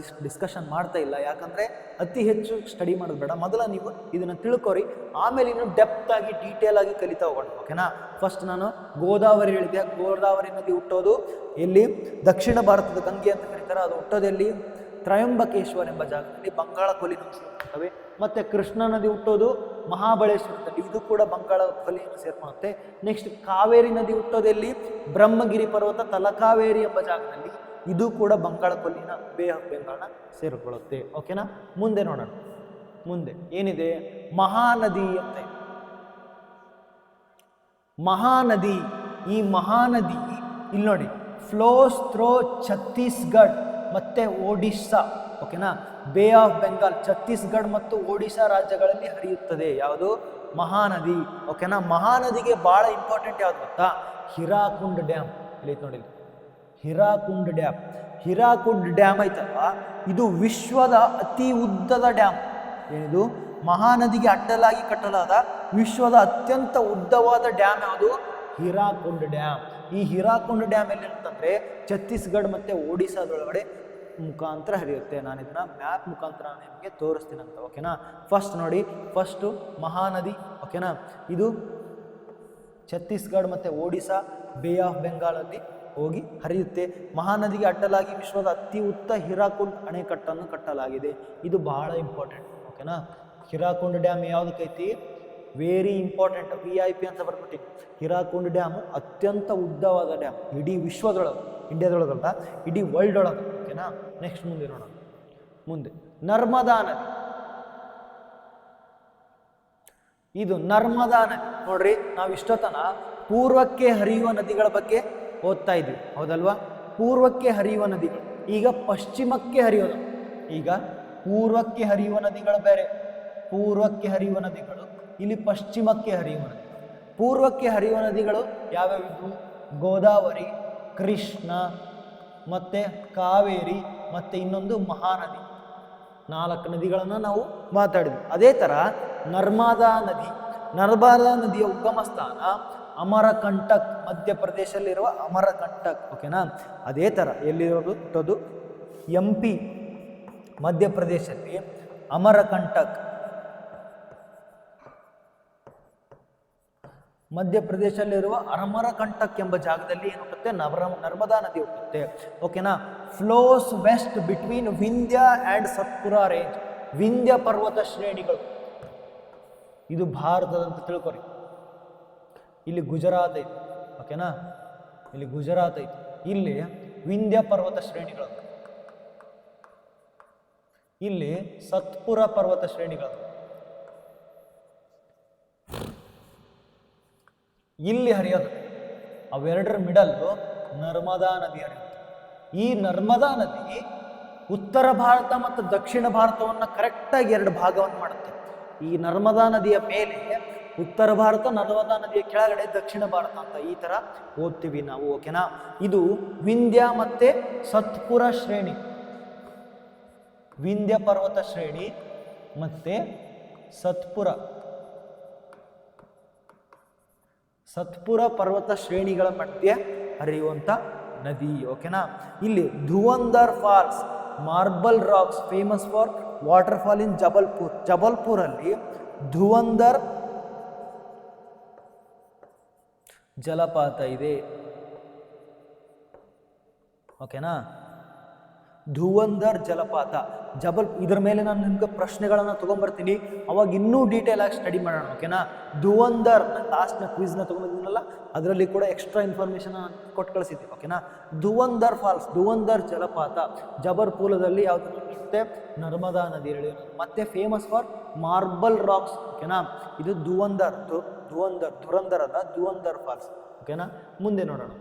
ಡಿಸ್ಕಷನ್ ಮಾಡ್ತಾ ಇಲ್ಲ, ಯಾಕಂದರೆ ಅತಿ ಹೆಚ್ಚು ಸ್ಟಡಿ ಮಾಡೋದು ಬೇಡ. ಮೊದಲ ನೀವು ಇದನ್ನು ತಿಳ್ಕೊರಿ, ಆಮೇಲೆ ಇನ್ನು ಡೆಪ್ತ್ ಆಗಿ ಡೀಟೇಲ್ ಆಗಿ ಕಲಿತಾ ಹೋಗೋಣ. ಓಕೆನಾ? ಫಸ್ಟ್ ನಾನು ಗೋದಾವರಿ ಹೇಳಿದೆ. ಗೋದಾವರಿ ನದಿ ಹುಟ್ಟೋದು ಎಲ್ಲಿ? ದಕ್ಷಿಣ ಭಾರತದ ಗಂಗೆ ಅಂತ ಕರೀತಾರೆ. ಅದು ಹುಟ್ಟೋದೆಲ್ಲಿ? ತ್ರಯಂಬಕೇಶ್ವರ ಎಂಬ ಜಾಗದಲ್ಲಿ, ಬಂಗಾಳ ಕೊಲ್ಲಿಯನ್ನು ಸೇರ್ಕೊಳ್ತವೆ. ಮತ್ತು ಕೃಷ್ಣ ನದಿ ಹುಟ್ಟೋದು ಮಹಾಬಳೇಶ್ವರದಲ್ಲಿ, ಇದು ಕೂಡ ಬಂಗಾಳ ಕೊಲ್ಲಿಯನ್ನು ಸೇರ್ಕೊಳ್ಳುತ್ತೆ. ನೆಕ್ಸ್ಟ್ ಕಾವೇರಿ ನದಿ ಹುಟ್ಟೋದೆಲ್ಲಿ? ಬ್ರಹ್ಮಗಿರಿ ಪರ್ವತ ತಲಕಾವೇರಿ ಎಂಬ ಜಾಗದಲ್ಲಿ, ಇದು ಕೂಡ ಬಂಗಾಳ ಕೊಲ್ಲಿನ ಬೇ ಆಫ್ ಬೆಂಗಾಲ್ನ ಸೇರಿಕೊಳ್ಳುತ್ತೆ. ಓಕೆನಾ? ಮುಂದೆ ನೋಡೋಣ. ಮುಂದೆ ಏನಿದೆ? ಮಹಾನದಿ ಅಂತ. ಮಹಾನದಿ, ಈ ಮಹಾನದಿ ಇಲ್ಲಿ ನೋಡಿ, ಫ್ಲೋಸ್ ಥ್ರೋ ಛತ್ತೀಸ್ಗಢ ಮತ್ತು ಒಡಿಸ್ಸಾ. ಓಕೆನಾ? ಬೇ ಆಫ್ ಬೆಂಗಾಲ್, ಛತ್ತೀಸ್ಗಢ ಮತ್ತು ಒಡಿಶಾ ರಾಜ್ಯಗಳಲ್ಲಿ ಹರಿಯುತ್ತದೆ. ಯಾವುದು? ಮಹಾನದಿ. ಓಕೆನಾ? ಮಹಾನದಿಗೆ ಭಾಳ ಇಂಪಾರ್ಟೆಂಟ್ ಯಾವ್ದು ಗೊತ್ತಾ? ಹಿರಾಕುಂಡ್ ಡ್ಯಾಮ್. ಇಲ್ಲಿ ನೋಡಿ, ಹಿರಾಕುಂಡ್ ಡ್ಯಾಮ್. ಹಿರಾಕುಂಡ್ ಡ್ಯಾಮ್ ಐತಲ್ಲ, ಇದು ವಿಶ್ವದ ಅತಿ ಉದ್ದದ ಡ್ಯಾಮ್. ಏನಿದು? ಮಹಾನದಿಗೆ ಅಡ್ಡಲಾಗಿ ಕಟ್ಟಲಾದ ವಿಶ್ವದ ಅತ್ಯಂತ ಉದ್ದವಾದ ಡ್ಯಾಮ್ ಯಾವುದು? ಹಿರಾಕುಂಡ್ ಡ್ಯಾಮ್. ಈ ಹಿರಾಕುಂಡ್ ಡ್ಯಾಮ್ ಎಲ್ಲಿರುತ್ತಂದರೆ ಛತ್ತೀಸ್ಗಢ ಮತ್ತು ಒಡಿಸ್ಸಾದೊಳಗಡೆ ಮುಖಾಂತರ ಹರಿಯುತ್ತೆ. ನಾನು ಇದನ್ನ ಮ್ಯಾಪ್ ಮುಖಾಂತರ ನಿಮಗೆ ತೋರಿಸ್ತೀನಿ ಅಂತ. ಓಕೆನಾ? ಫಸ್ಟ್ ನೋಡಿ, ಫಸ್ಟು ಮಹಾನದಿ. ಓಕೆನಾ? ಇದು ಛತ್ತೀಸ್ಗಢ ಮತ್ತು ಒಡಿಸ್ಸಾ ಬೇ ಆಫ್ ಬೆಂಗಾಲಲ್ಲಿ ಹೋಗಿ ಹರಿಯುತ್ತೆ. ಮಹಾನದಿಗೆ ಅಡ್ಡಲಾಗಿ ವಿಶ್ವದ ಅತಿ ಉದ್ದ ಹಿರಾಕುಂಡ್ ಅಣೆಕಟ್ಟನ್ನು ಕಟ್ಟಲಾಗಿದೆ. ಇದು ಬಹಳ ಇಂಪಾರ್ಟೆಂಟ್. ಓಕೆನಾ? ಹಿರಾಕುಂಡ್ ಡ್ಯಾಮ್ ಯಾವುದಕ್ಕೈತಿ? ವೆರಿ ಇಂಪಾರ್ಟೆಂಟ್, VIP ಅಂತ ಬರ್ಬಿಟ್ಟಿನಿ. ಹಿರಾಕುಂಡ್ ಡ್ಯಾಮು ಅತ್ಯಂತ ಉದ್ದವಾದ ಡ್ಯಾಮ್ ಇಡೀ ವಿಶ್ವದೊಳಗೆ, ಇಂಡಿಯಾದೊಳಗಲ್ಲ, ಇಡೀ ವರ್ಲ್ಡ್ ಒಳಗೆ. ಓಕೆನಾ? ನೆಕ್ಸ್ಟ್ ಮುಂದೆ ನೋಡೋಣ. ಮುಂದೆ ನರ್ಮದಾ ನದಿ. ಇದು ನರ್ಮದಾ ನದಿ. ನೋಡ್ರಿ, ನಾವು ಇಷ್ಟೊತ್ತನ ಪೂರ್ವಕ್ಕೆ ಹರಿಯುವ ನದಿಗಳ ಬಗ್ಗೆ ಓದ್ತಾ ಇದ್ವಿ, ಹೌದಲ್ವಾ? ಪೂರ್ವಕ್ಕೆ ಹರಿಯುವ ನದಿಗಳು. ಈಗ ಪಶ್ಚಿಮಕ್ಕೆ ಹರಿಯೋದು. ಈಗ ಪೂರ್ವಕ್ಕೆ ಹರಿಯುವ ನದಿಗಳು ಬೇರೆ, ಪೂರ್ವಕ್ಕೆ ಹರಿಯುವ ನದಿಗಳು, ಇಲ್ಲಿ ಪಶ್ಚಿಮಕ್ಕೆ ಹರಿಯುವ ನದಿ. ಪೂರ್ವಕ್ಕೆ ಹರಿಯುವ ನದಿಗಳು ಯಾವ್ಯಾವಿದ್ವು? ಗೋದಾವರಿ, ಕೃಷ್ಣ, ಮತ್ತು ಕಾವೇರಿ, ಮತ್ತು ಇನ್ನೊಂದು ಮಹಾನದಿ. 4 ನದಿಗಳನ್ನು ನಾವು ಮಾತಾಡಿದ್ವಿ. ಅದೇ ಥರ ನರ್ಮದಾ ನದಿ. ನರ್ಮದಾ ನದಿಯ ಉಗಮ ಸ್ಥಾನ ಅಮರಕಂಟಕ್, ಮಧ್ಯಪ್ರದೇಶದಲ್ಲಿರುವ ಅಮರಕಂಟಕ್. ಓಕೆನಾ? ಅದೇ ಥರ ಎಲ್ಲಿರೋದು? MP, ಮಧ್ಯಪ್ರದೇಶದಲ್ಲಿ ಅಮರಕಂಟಕ್. ಮಧ್ಯಪ್ರದೇಶದಲ್ಲಿರುವ ಅಮರಕಂಟಕ್ ಎಂಬ ಜಾಗದಲ್ಲಿ ಏನು ಹುಟ್ಟುತ್ತೆ? ನರ್ಮದಾ ನದಿ ಹುಟ್ಟುತ್ತೆ. ಓಕೆನಾ? Flows west between Vindhya and Satpura range. Vindhya ಪರ್ವತ ಶ್ರೇಣಿಗಳು. ಇದು ಭಾರತದಂತ ತಿಳ್ಕೊರಿ. ಇಲ್ಲಿ ಗುಜರಾತ್ ಐತಿ. ಓಕೆನಾ? ಇಲ್ಲಿ ಗುಜರಾತ್ ಐತಿ. ಇಲ್ಲಿ ವಿಂಧ್ಯ ಪರ್ವತ ಶ್ರೇಣಿಗಳು, ಇಲ್ಲಿ ಸತ್ಪುರ ಪರ್ವತ ಶ್ರೇಣಿಗಳು, ಇಲ್ಲಿ ಹರಿಯೋದು. ಅವೆರಡರ ಮಿಡಲ್ಲು ನರ್ಮದಾ ನದಿ ಹರಿಯುತ್ತೆ. ಈ ನರ್ಮದಾ ನದಿ ಉತ್ತರ ಭಾರತ ಮತ್ತು ದಕ್ಷಿಣ ಭಾರತವನ್ನು ಕರೆಕ್ಟಾಗಿ 2 ಭಾಗವನ್ನು ಮಾಡುತ್ತೆ. ಈ ನರ್ಮದಾ ನದಿಯ ಮೇಲೆ ಉತ್ತರ ಭಾರತ, ನರ್ಮದಾ ನದಿಯ ಕೆಳಗಡೆ ದಕ್ಷಿಣ ಭಾರತ ಅಂತ ಈ ಥರ ಓದ್ತೀವಿ ನಾವು. ಓಕೆನಾ? ಇದು ವಿಂಧ್ಯ ಮತ್ತು ಸತ್ಪುರ ಶ್ರೇಣಿ. ವಿಂಧ್ಯ ಪರ್ವತ ಶ್ರೇಣಿ ಮತ್ತು ಸತ್ಪುರ ಪರ್ವತ ಶ್ರೇಣಿಗಳ ಮಧ್ಯೆ ಹರಿಯುವಂಥ ನದಿ. ಓಕೆನಾ? ಇಲ್ಲಿ Dhuandhar falls, marble rocks, famous for water fall in Jabalpur. ಜಬಲ್ಪುರಲ್ಲಿ ಧುವಂಧರ್ ಜಲಪಾತ ಇದೆ. ಓಕೆನಾ? ಧುವಂಧರ್ ಜಲಪಾತ ಇದರ ಮೇಲೆ ನಾನು ನಿಮ್ಗೆ ಪ್ರಶ್ನೆಗಳನ್ನು ತೊಗೊಂಬರ್ತೀನಿ, ಅವಾಗ ಇನ್ನೂ ಡೀಟೇಲ್ ಆಗಿ ಸ್ಟಡಿ ಮಾಡೋಣ. ಓಕೆನಾ? ಧುವಂಧರ್ ಲಾಸ್ಟ್ನ ಕ್ವಿಜ್ನ ತೊಗೊಂಬಂದಿನಲ್ಲ, ಅದರಲ್ಲಿ ಕೂಡ ಎಕ್ಸ್ಟ್ರಾ ಇನ್ಫಾರ್ಮೇಷನ್ ಕೊಟ್ಟು ಕಳಿಸಿದ್ದೆ. ಓಕೆನಾ? ಧುವಂಧರ್ ಫಾಲ್ಸ್, ಧುವಂಧರ್ ಜಲಪಾತ ಜಬರ್ಪುರದಲ್ಲಿ ಯಾವ್ದು ಇರುತ್ತೆ? ನರ್ಮದಾ ನದಿ ಮತ್ತೆ ಫೇಮಸ್ ಫಾರ್ ಮಾರ್ಬಲ್ ರಾಕ್ಸ್. ಓಕೆನಾ? ಇದು ಧುರಂಧರ್ ಅಲ್ಲ, ಧುವಂಧರ್ ಫಾಲ್ಸ್. ಓಕೆನಾ? ಮುಂದೆ ನೋಡೋಣ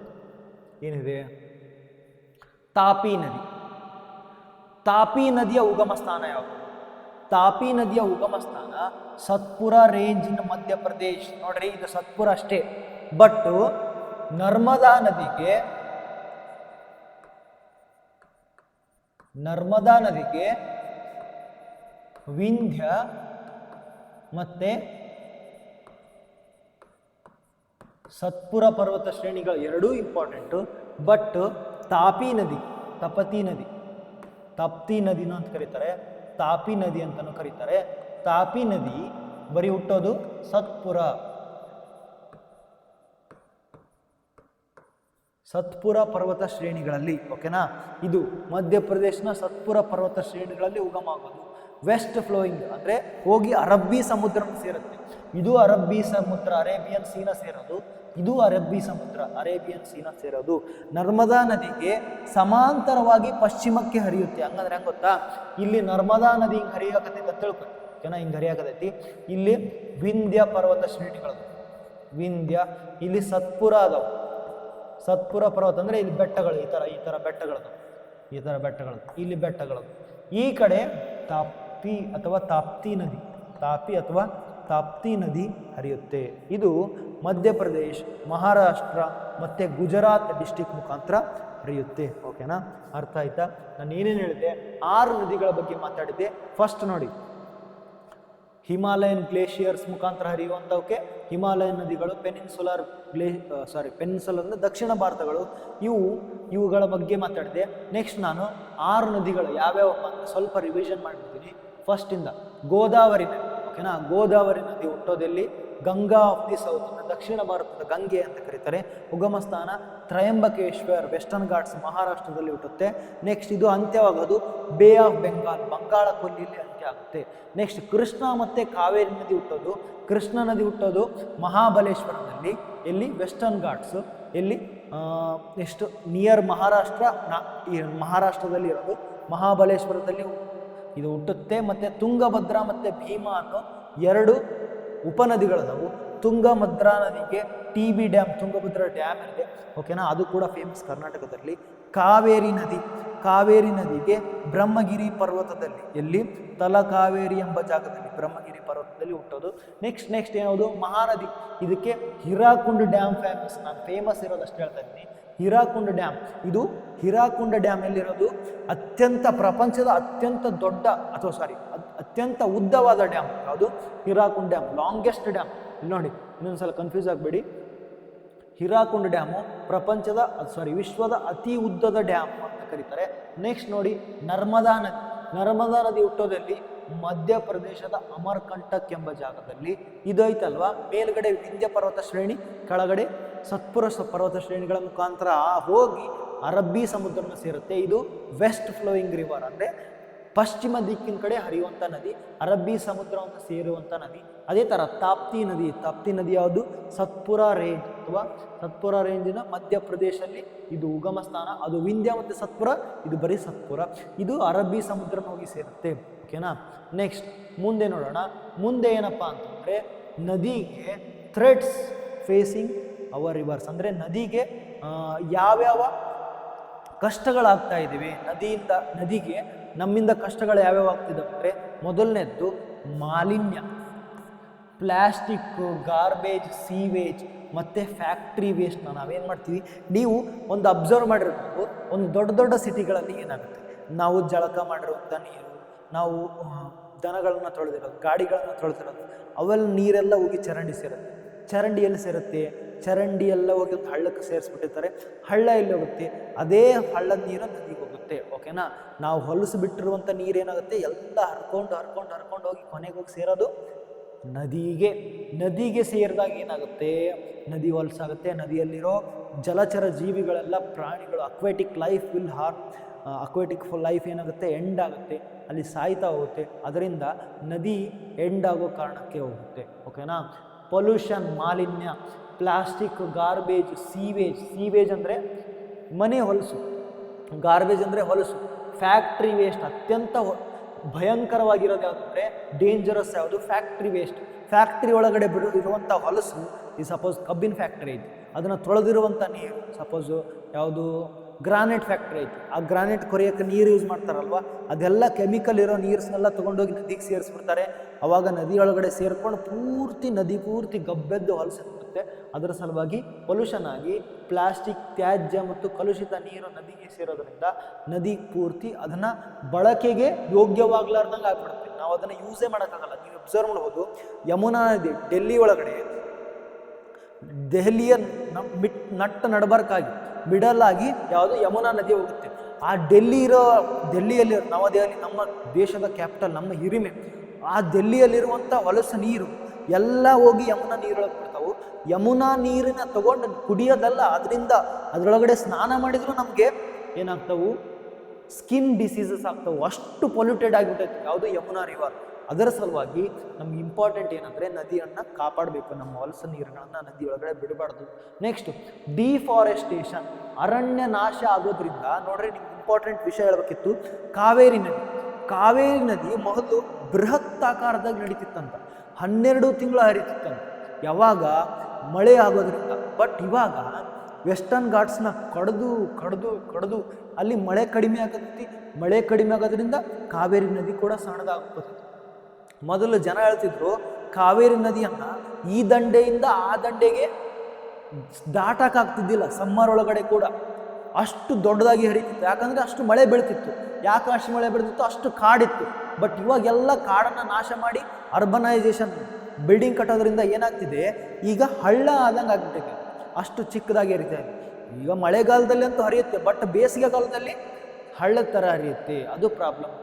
ಏನಿದೆ. ತಾಪಿ ನದಿ. ತಾಪಿ ನದಿಯ ಉಗಮ ಸ್ಥಾನ ಯಾವುದು? ತಾಪಿ ನದಿಯ ಉಗಮ ಸ್ಥಾನ ಸತ್ಪುರ ರೇಂಜ್ ಇನ್ ಮಧ್ಯಪ್ರದೇಶ್. ನೋಡ್ರಿ, ಇದು ಸತ್ಪುರ ಅಷ್ಟೇ. ಬಟ್ ನರ್ಮದಾ ನದಿಗೆ ವಿಂಧ್ಯ ಮತ್ತೆ ಸತ್ಪುರ ಪರ್ವತ ಶ್ರೇಣಿಗಳು ಎರಡೂ ಇಂಪಾರ್ಟೆಂಟು. ಬಟ್ ತಾಪಿ ನದಿ, ತಪ್ತಿ ನದಿನೂ ಅಂತ ಕರೀತಾರೆ, ತಾಪಿ ನದಿ ಅಂತಲೂ ಕರೀತಾರೆ. ತಾಪಿ ನದಿ ಬರೀ ಹುಟ್ಟೋದು ಸತ್ಪುರ ಪರ್ವತ ಶ್ರೇಣಿಗಳಲ್ಲಿ. ಓಕೆನಾ? ಇದು ಮಧ್ಯಪ್ರದೇಶನ ಸತ್ಪುರ ಪರ್ವತ ಶ್ರೇಣಿಗಳಲ್ಲಿ ಉಗಮ ಆಗೋದು. ವೆಸ್ಟ್ ಫ್ಲೋಯಿಂಗ್ ಅಂದರೆ ಹೋಗಿ ಅರಬ್ಬಿ ಸಮುದ್ರ ಸೇರುತ್ತೆ. ಇದು ಅರಬ್ಬಿ ಸಮುದ್ರ, ಅರೇಬಿಯನ್ ಸೀನ ಸೇರೋದು. ಇದು ಅರೇಬಿಯನ್ ಸೀನಾ ಸೇರೋದು. ನರ್ಮದಾ ನದಿಗೆ ಸಮಾಂತರವಾಗಿ ಪಶ್ಚಿಮಕ್ಕೆ ಹರಿಯುತ್ತೆ. ಹಂಗಂದ್ರೆ ಹೆಂಗೆ ಗೊತ್ತಾ? ಇಲ್ಲಿ ನರ್ಮದಾ ನದಿ ಹಿಂಗೆ ಹರಿಯಾಕತೈತಿ ಅಂತ ತಿಳ್ಕೊ. ಓಕೆನಾ? ಹಿಂಗೆ ಹರಿಯಾಕತೈತಿ. ಇಲ್ಲಿ ವಿಂಧ್ಯ ಪರ್ವತ ಶ್ರೇಣಿಗಳು, ಇಲ್ಲಿ ಸತ್ಪುರ ಅದಾವ. ಸತ್ಪುರ ಪರ್ವತ ಅಂದರೆ ಇಲ್ಲಿ ಬೆಟ್ಟಗಳು, ಈ ಥರ ಬೆಟ್ಟಗಳು, ಇಲ್ಲಿ ಬೆಟ್ಟಗಳು. ಈ ಕಡೆ ತಾಪಿ ಅಥವಾ ತಾಪ್ತಿ ನದಿ ಹರಿಯುತ್ತೆ. ಇದು ಮಧ್ಯಪ್ರದೇಶ್, ಮಹಾರಾಷ್ಟ್ರ ಮತ್ತು ಗುಜರಾತ್ ಡಿಸ್ಟಿಕ್ ಮುಖಾಂತರ ಹರಿಯುತ್ತೆ. ಓಕೆನಾ? ಅರ್ಥ ಆಯ್ತಾ? ನಾನು ಏನೇನು ಹೇಳಿದೆ? 6 ನದಿಗಳ ಬಗ್ಗೆ ಮಾತಾಡಿದ್ದೆ. ಫಸ್ಟ್ ನೋಡಿ, ಹಿಮಾಲಯನ್ ಗ್ಲೇಷಿಯರ್ಸ್ ಮುಖಾಂತರ ಹರಿಯುವಂಥವಕ್ಕೆ ಹಿಮಾಲಯನ್ ನದಿಗಳು, ಪೆನಿನ್ಸುಲರ್ ಅಂದರೆ ದಕ್ಷಿಣ ಭಾರತಗಳು, ಇವುಗಳ ಬಗ್ಗೆ ಮಾತಾಡಿದೆ. ನೆಕ್ಸ್ಟ್ ನಾನು 6 ನದಿಗಳು ಯಾವ್ಯಾವ ಸ್ವಲ್ಪ ರಿವಿಷನ್ ಮಾಡಿರ್ತೀನಿ. ಫಸ್ಟಿಂದ ಗೋದಾವರಿ ನದಿ. ಓಕೆನಾ? ಗೋದಾವರಿ ನದಿ ಹುಟ್ಟೋದೆಲ್ಲಿ? ಗಂಗಾ ಆಫ್ ದಿ ಸೌತ್, ದಕ್ಷಿಣ ಭಾರತದ ಗಂಗೆ ಅಂತ ಕರೀತಾರೆ. ಉಗಮ ಸ್ಥಾನ ತ್ರಯಂಬಕೇಶ್ವರ್, ವೆಸ್ಟರ್ನ್ ಘಾಟ್ಸ್, ಮಹಾರಾಷ್ಟ್ರದಲ್ಲಿ ಹುಟ್ಟುತ್ತೆ. ನೆಕ್ಸ್ಟ್ ಇದು ಅಂತ್ಯವಾಗೋದು ಬೇ ಆಫ್ ಬೆಂಗಾಲ್, ಬಂಗಾಳ ಕೊಲ್ಲಿಯಲ್ಲಿ ಅಂತ್ಯ ಆಗುತ್ತೆ. ನೆಕ್ಸ್ಟ್ ಕೃಷ್ಣ ಮತ್ತು ಕಾವೇರಿ ನದಿ ಹುಟ್ಟೋದು. ಕೃಷ್ಣ ನದಿ ಹುಟ್ಟೋದು ಮಹಾಬಲೇಶ್ವರದಲ್ಲಿ, ಎಲ್ಲಿ? ವೆಸ್ಟರ್ನ್ ಘಾಟ್ಸ್, ಎಲ್ಲಿ? ನೆಕ್ಸ್ಟ್ ನಿಯರ್ ಮಹಾರಾಷ್ಟ್ರದಲ್ಲಿ ಇರೋದು ಮಹಾಬಲೇಶ್ವರದಲ್ಲಿ ಇದು ಹುಟ್ಟುತ್ತೆ. ಮತ್ತು ತುಂಗಭದ್ರಾ ಮತ್ತು ಭೀಮಾ ಅನ್ನೋ 2 ಉಪನದಿಗಳದವು. ತುಂಗಭದ್ರಾ ನದಿಗೆ TB ಡ್ಯಾಮ್, ತುಂಗಭದ್ರಾ ಡ್ಯಾಮ್ ಇದೆ. ಓಕೆನಾ? ಅದು ಕೂಡ ಫೇಮಸ್ ಕರ್ನಾಟಕದಲ್ಲಿ. ಕಾವೇರಿ ನದಿಗೆ ಬ್ರಹ್ಮಗಿರಿ ಪರ್ವತದಲ್ಲಿ, ಎಲ್ಲಿ? ತಲಕಾವೇರಿ ಎಂಬ ಜಾಗದಲ್ಲಿ, ಬ್ರಹ್ಮಗಿರಿ ಪರ್ವತದಲ್ಲಿ ಹುಟ್ಟೋದು. ನೆಕ್ಸ್ಟ್ ಯಾವುದು? ಮಹಾನದಿ. ಇದಕ್ಕೆ ಹಿರಾಕುಂಡ್ ಡ್ಯಾಮ್ ಫೇಮಸ್. ನಾನು ಫೇಮಸ್ ಇರೋದಷ್ಟು ಹೇಳ್ತಾ ಇದ್ದೀನಿ. ಹಿರಾಕುಂಡ್ ಡ್ಯಾಮ್, ಇದು ಹಿರಾಕುಂಡ ಡ್ಯಾಮ್ ಎಲ್ಲಿರೋದು? ಪ್ರಪಂಚದ ಅತ್ಯಂತ ಉದ್ದವಾದ ಡ್ಯಾಮ್ ಯಾವುದು? ಹಿರಾಕುಂಡ್ ಡ್ಯಾಮ್, ಲಾಂಗೆಸ್ಟ್ ಡ್ಯಾಮ್. ಇಲ್ಲಿ ನೋಡಿ, ಇನ್ನೊಂದ್ಸಲ ಕನ್ಫ್ಯೂಸ್ ಆಗಬೇಡಿ. ಹಿರಾಕುಂಡ್ ಡ್ಯಾಮು ವಿಶ್ವದ ಅತಿ ಉದ್ದದ ಡ್ಯಾಮ್ ಅಂತ ಕರೀತಾರೆ. ನೆಕ್ಸ್ಟ್ ನೋಡಿ, ನರ್ಮದಾ ನದಿ ಹುಟ್ಟೋದಲ್ಲಿ ಮಧ್ಯಪ್ರದೇಶದ ಅಮರ್ಕಂಟಕ್ ಎಂಬ ಜಾಗದಲ್ಲಿ. ಇದು ಐತಲ್ವಾ, ಮೇಲ್ಗಡೆ ವಿಂಧ್ಯ ಪರ್ವತ ಶ್ರೇಣಿ, ಕೆಳಗಡೆ ಸತ್ಪುರ ಪರ್ವತ ಶ್ರೇಣಿಗಳ ಮುಖಾಂತರ ಹೋಗಿ ಅರಬ್ಬಿ ಸಮುದ್ರನ ಸೇರುತ್ತೆ. ಇದು ವೆಸ್ಟ್ ಫ್ಲೋಯಿಂಗ್ ರಿವರ್, ಅಂದರೆ ಪಶ್ಚಿಮ ದಿಕ್ಕಿನ ಕಡೆ ಹರಿಯುವಂಥ ನದಿ, ಅರಬ್ಬಿ ಸಮುದ್ರವನ್ನು ಸೇರುವಂಥ ನದಿ. ಅದೇ ಥರ ತಾಪ್ತಿ ನದಿ ಯಾವುದು? ಸತ್ಪುರ ರೇಂಜಿನ ಮಧ್ಯಪ್ರದೇಶದಲ್ಲಿ ಇದು ಉಗಮ ಸ್ಥಾನ. ಅದು ವಿಂಧ್ಯ ಮತ್ತು ಸತ್ಪುರ, ಇದು ಬರೀ ಸತ್ಪುರ. ಇದು ಅರಬ್ಬಿ ಸಮುದ್ರನ ಹೋಗಿ ಸೇರುತ್ತೆ. ಓಕೆನಾ? ನೆಕ್ಸ್ಟ್ ಮುಂದೆ ನೋಡೋಣ. ಮುಂದೆ ಏನಪ್ಪ ಅಂತಂದರೆ, ನದಿಗೆ ಥ್ರೆಟ್ಸ್ ಫೇಸಿಂಗ್ ಅವರ್ ರಿವರ್ಸ್, ಅಂದರೆ ನದಿಗೆ ಯಾವ್ಯಾವ ಕಷ್ಟಗಳಾಗ್ತಾ ಇದ್ದೀವಿ, ನದಿಗೆ ನಮ್ಮಿಂದ ಕಷ್ಟಗಳು ಯಾವ್ಯಾವ ಆಗ್ತಿದ್ದಾವೆ ಅಂದರೆ, ಮೊದಲನೇದ್ದು ಮಾಲಿನ್ಯ, ಪ್ಲಾಸ್ಟಿಕ್ಕು, ಗಾರ್ಬೇಜ್, ಸೀವೇಜ್ ಮತ್ತು ಫ್ಯಾಕ್ಟ್ರಿ ವೇಸ್ಟ್ನ ನಾವೇನು ಮಾಡ್ತೀವಿ? ನೀವು ಒಂದು ಅಬ್ಸರ್ವ್ ಮಾಡಿರ್ಬೋದು, ಒಂದು ದೊಡ್ಡ ಸಿಟಿಗಳಲ್ಲಿ ಏನಾಗುತ್ತೆ, ನಾವು ಜಳಕ ಮಾಡಿರುವಂಥ ನೀರು, ನಾವು ದನಗಳನ್ನು ತೊಳೆದಿರೋದು, ಗಾಡಿಗಳನ್ನು ತೊಳೆದಿರೋದು, ಅವೆಲ್ಲ ನೀರೆಲ್ಲ ಹೋಗಿ ಚರಂಡಿ ಸೇರುತ್ತೆ. ಚರಂಡಿ ಎಲ್ಲಿ ಸೇರುತ್ತೆ? ಚರಂಡಿ ಎಲ್ಲ ಹೋಗಿ ಒಂದು ಹಳ್ಳಕ್ಕೆ ಸೇರಿಸ್ಬಿಟ್ಟಿರ್ತಾರೆ. ಹಳ್ಳ ಎಲ್ಲಿ ಹೋಗುತ್ತೆ? ಅದೇ ಹಳ್ಳದ ನೀರು ನದಿಗೆ ಹೋಗುತ್ತೆ. ಓಕೆನಾ? ನಾವು ಹೊಲಸು ಬಿಟ್ಟಿರುವಂಥ ನೀರೇನಾಗುತ್ತೆ? ಎಲ್ಲ ಹರ್ಕೊಂಡು ಹೋಗಿ ಕೊನೆಗೆ ಹೋಗಿ ಸೇರೋದು ನದಿಗೆ ಸೇರಿದಾಗ ಏನಾಗುತ್ತೆ? ನದಿ ಹೊಲಸಾಗುತ್ತೆ. ನದಿಯಲ್ಲಿರೋ ಜಲಚರ ಜೀವಿಗಳೆಲ್ಲ, ಪ್ರಾಣಿಗಳು, aquatic life will aquatic life ಏನಾಗುತ್ತೆ, ಎಂಡ್ ಆಗುತ್ತೆ, ಅಲ್ಲಿ ಸಾಯ್ತಾ ಹೋಗುತ್ತೆ. ಅದರಿಂದ ನದಿ ಎಂಡ್ ಆಗೋ ಕಾರಣಕ್ಕೆ ಹೋಗುತ್ತೆ. ಓಕೆನಾ. ಪೊಲ್ಯೂಷನ್, ಮಾಲಿನ್ಯ, ಪ್ಲಾಸ್ಟಿಕ್, ಗಾರ್ಬೇಜ್, ಸೀವೇಜ್ ಅಂದರೆ ಮನೆ ಹೊಲಸು, ಗಾರ್ಬೇಜ್ ಅಂದರೆ ಹೊಲಸು, ಫ್ಯಾಕ್ಟ್ರಿ ವೇಸ್ಟ್. ಅತ್ಯಂತ ಭಯಂಕರವಾಗಿರೋದು ಯಾವುದು ಅಂದರೆ ಡೇಂಜರಸ್ ಯಾವುದು, ಫ್ಯಾಕ್ಟ್ರಿ ವೇಸ್ಟ್. ಫ್ಯಾಕ್ಟ್ರಿ ಒಳಗಡೆ ಇರುವಂಥ ಹೊಲಸು, ಈ ಸಪೋಸ್ ಕಬ್ಬಿನ ಫ್ಯಾಕ್ಟ್ರಿ ಐತಿ, ಅದನ್ನು ತೊಳೆದಿರುವಂಥ ನೀರು, ಸಪೋಸು ಯಾವುದು ಗ್ರಾನೈಟ್ ಫ್ಯಾಕ್ಟ್ರಿ ಐತಿ, ಆ ಗ್ರಾನೈಟ್ ಕೊರೆಯೋಕ್ಕೆ ನೀರು ಯೂಸ್ ಮಾಡ್ತಾರಲ್ವ, ಅದೆಲ್ಲ ಕೆಮಿಕಲ್ ಇರೋ ನೀರ್ಸ್ನೆಲ್ಲ ತೊಗೊಂಡೋಗಿ ನದಿಗೆ ಸೇರಿಸ್ಬಿಡ್ತಾರೆ. ಅವಾಗ ನದಿಯೊಳಗಡೆ ಸೇರ್ಕೊಂಡು ನದಿ ಪೂರ್ತಿ ಗಬ್ಬೆದ್ದು ಹೊಲಸಿರುತ್ತೆ. ಅದರ ಸಲುವಾಗಿ ಪೊಲ್ಯೂಷನ್ ಆಗಿ ಪ್ಲಾಸ್ಟಿಕ್ ತ್ಯಾಜ್ಯ ಮತ್ತು ಕಲುಷಿತ ನೀರು ನದಿಗೆ ಸೇರೋದ್ರಿಂದ ನದಿ ಪೂರ್ತಿ ಅದನ್ನು ಬಳಕೆಗೆ ಯೋಗ್ಯವಾಗ್ಲಾರ್ದಂಗೆ ಆಗ್ಬಿಡುತ್ತೆ. ನಾವು ಅದನ್ನು ಯೂಸೇ ಮಾಡೋಕ್ಕಾಗಲ್ಲ. ನೀವು ಅಬ್ಸರ್ವ್ ಮಾಡ್ಬೋದು, ಯಮುನಾ ನದಿ ಡೆಲ್ಲಿ ಒಳಗಡೆ, ದೆಹಲಿಯ ನಡ್ಬರ್ಕಾಗಿ ಮಿಡಲ್ ಆಗಿ ಯಾವುದು ಯಮುನಾ ನದಿ ಹೋಗುತ್ತೆ. ಆ ಡೆಲ್ಲಿಯಲ್ಲಿ ನವದೆಹಲಿ ನಮ್ಮ ದೇಶದ ಕ್ಯಾಪಿಟಲ್, ನಮ್ಮ ಹಿರಿಮೆ, ಆ ಡೆಲ್ಲಿಯಲ್ಲಿರುವಂಥ ಹೊಲಸು ನೀರು ಎಲ್ಲ ಹೋಗಿ ಯಮುನಾ ನೀರೊಳಗೆ ಬಿಡ್ತಾವು. ಯಮುನಾ ನೀರನ್ನ ತಗೊಂಡು ಕುಡಿಯೋದಲ್ಲ, ಅದರೊಳಗಡೆ ಸ್ನಾನ ಮಾಡಿದ್ರು ನಮಗೆ ಏನಾಗ್ತಾವು, ಸ್ಕಿನ್ ಡಿಸೀಸಸ್ ಆಗ್ತಾವು. ಅಷ್ಟು ಪೊಲ್ಯೂಟೆಡ್ ಆಗಿಬಿಟ್ಟೈತೆ ಯಾವುದು ಯಮುನಾ ರಿವರ್. ಅದರ ಸಲುವಾಗಿ ನಮ್ಗೆ ಇಂಪಾರ್ಟೆಂಟ್ ಏನಂದರೆ ನದಿಯನ್ನು ಕಾಪಾಡಬೇಕು, ನಮ್ಮ ಹೊಲಸು ನೀರುಗಳನ್ನು ನದಿಯೊಳಗಡೆ ಬಿಡಬಾರ್ದು. ನೆಕ್ಸ್ಟ್ ಡಿಫಾರೆಸ್ಟೇಷನ್, ಅರಣ್ಯ ನಾಶ ಆಗೋದ್ರಿಂದ ನೋಡ್ರಿ, ನಿಮ್ಗೆ ಇಂಪಾರ್ಟೆಂಟ್ ವಿಷಯ ಹೇಳ್ಬೇಕಿತ್ತು. ಕಾವೇರಿ ನದಿ ಮೊದಲು ಬೃಹತ್ ಆಕಾರದಾಗ ನಡೀತಿತ್ತಂತ, 12 ತಿಂಗಳು ಹರಿತಿತ್ತಂತ, ಯಾವಾಗ ಮಳೆ ಆಗೋದ್ರಿಂದ. ಬಟ್ ಇವಾಗ ವೆಸ್ಟರ್ನ್ ಘಾಟ್ಸ್ನ ಕಡ್ದು ಅಲ್ಲಿ ಮಳೆ ಕಡಿಮೆ ಆಗತ್ತೆ. ಮಳೆ ಕಡಿಮೆ ಆಗೋದ್ರಿಂದ ಕಾವೇರಿ ನದಿ ಕೂಡ ಸಣ್ಣದಾಗ್ತದೆ. ಮೊದಲು ಜನ ಹೇಳ್ತಿದ್ರು ಕಾವೇರಿ ನದಿಯನ್ನು ಈ ದಂಡೆಯಿಂದ ಆ ದಂಡೆಗೆ ದಾಟಕ್ಕಾಗ್ತಿದ್ದಿಲ್ಲ. ಸಮ್ಮರ್ ಒಳಗಡೆ ಕೂಡ ಅಷ್ಟು ದೊಡ್ಡದಾಗಿ ಹರಿತಿತ್ತು, ಯಾಕಂದರೆ ಅಷ್ಟು ಮಳೆ ಬೀಳ್ತಿತ್ತು. ಯಾಕೆ ಅಷ್ಟು ಮಳೆ ಬೀಳ್ತಿತ್ತು, ಅಷ್ಟು ಕಾಡಿತ್ತು. ಬಟ್ ಇವಾಗೆಲ್ಲ ಕಾಡನ್ನು ನಾಶ ಮಾಡಿ ಅರ್ಬನೈಸೇಷನ್, ಬಿಲ್ಡಿಂಗ್ ಕಟ್ಟೋದ್ರಿಂದ ಏನಾಗ್ತಿದೆ, ಈಗ ಹಳ್ಳ ಆದಂಗೆ ಆಗ್ಬಿಟ್ಟಿದೆ, ಅಷ್ಟು ಚಿಕ್ಕದಾಗಿ ಹರಿತಾ ಇದೆ. ಈಗ ಮಳೆಗಾಲದಲ್ಲಿ ಅಂತೂ ಹರಿಯುತ್ತೆ, ಬಟ್ ಬೇಸಿಗೆ ಕಾಲದಲ್ಲಿ ಹಳ್ಳದ ಥರ ಹರಿಯುತ್ತೆ. ಅದು ಪ್ರಾಬ್ಲಮ್.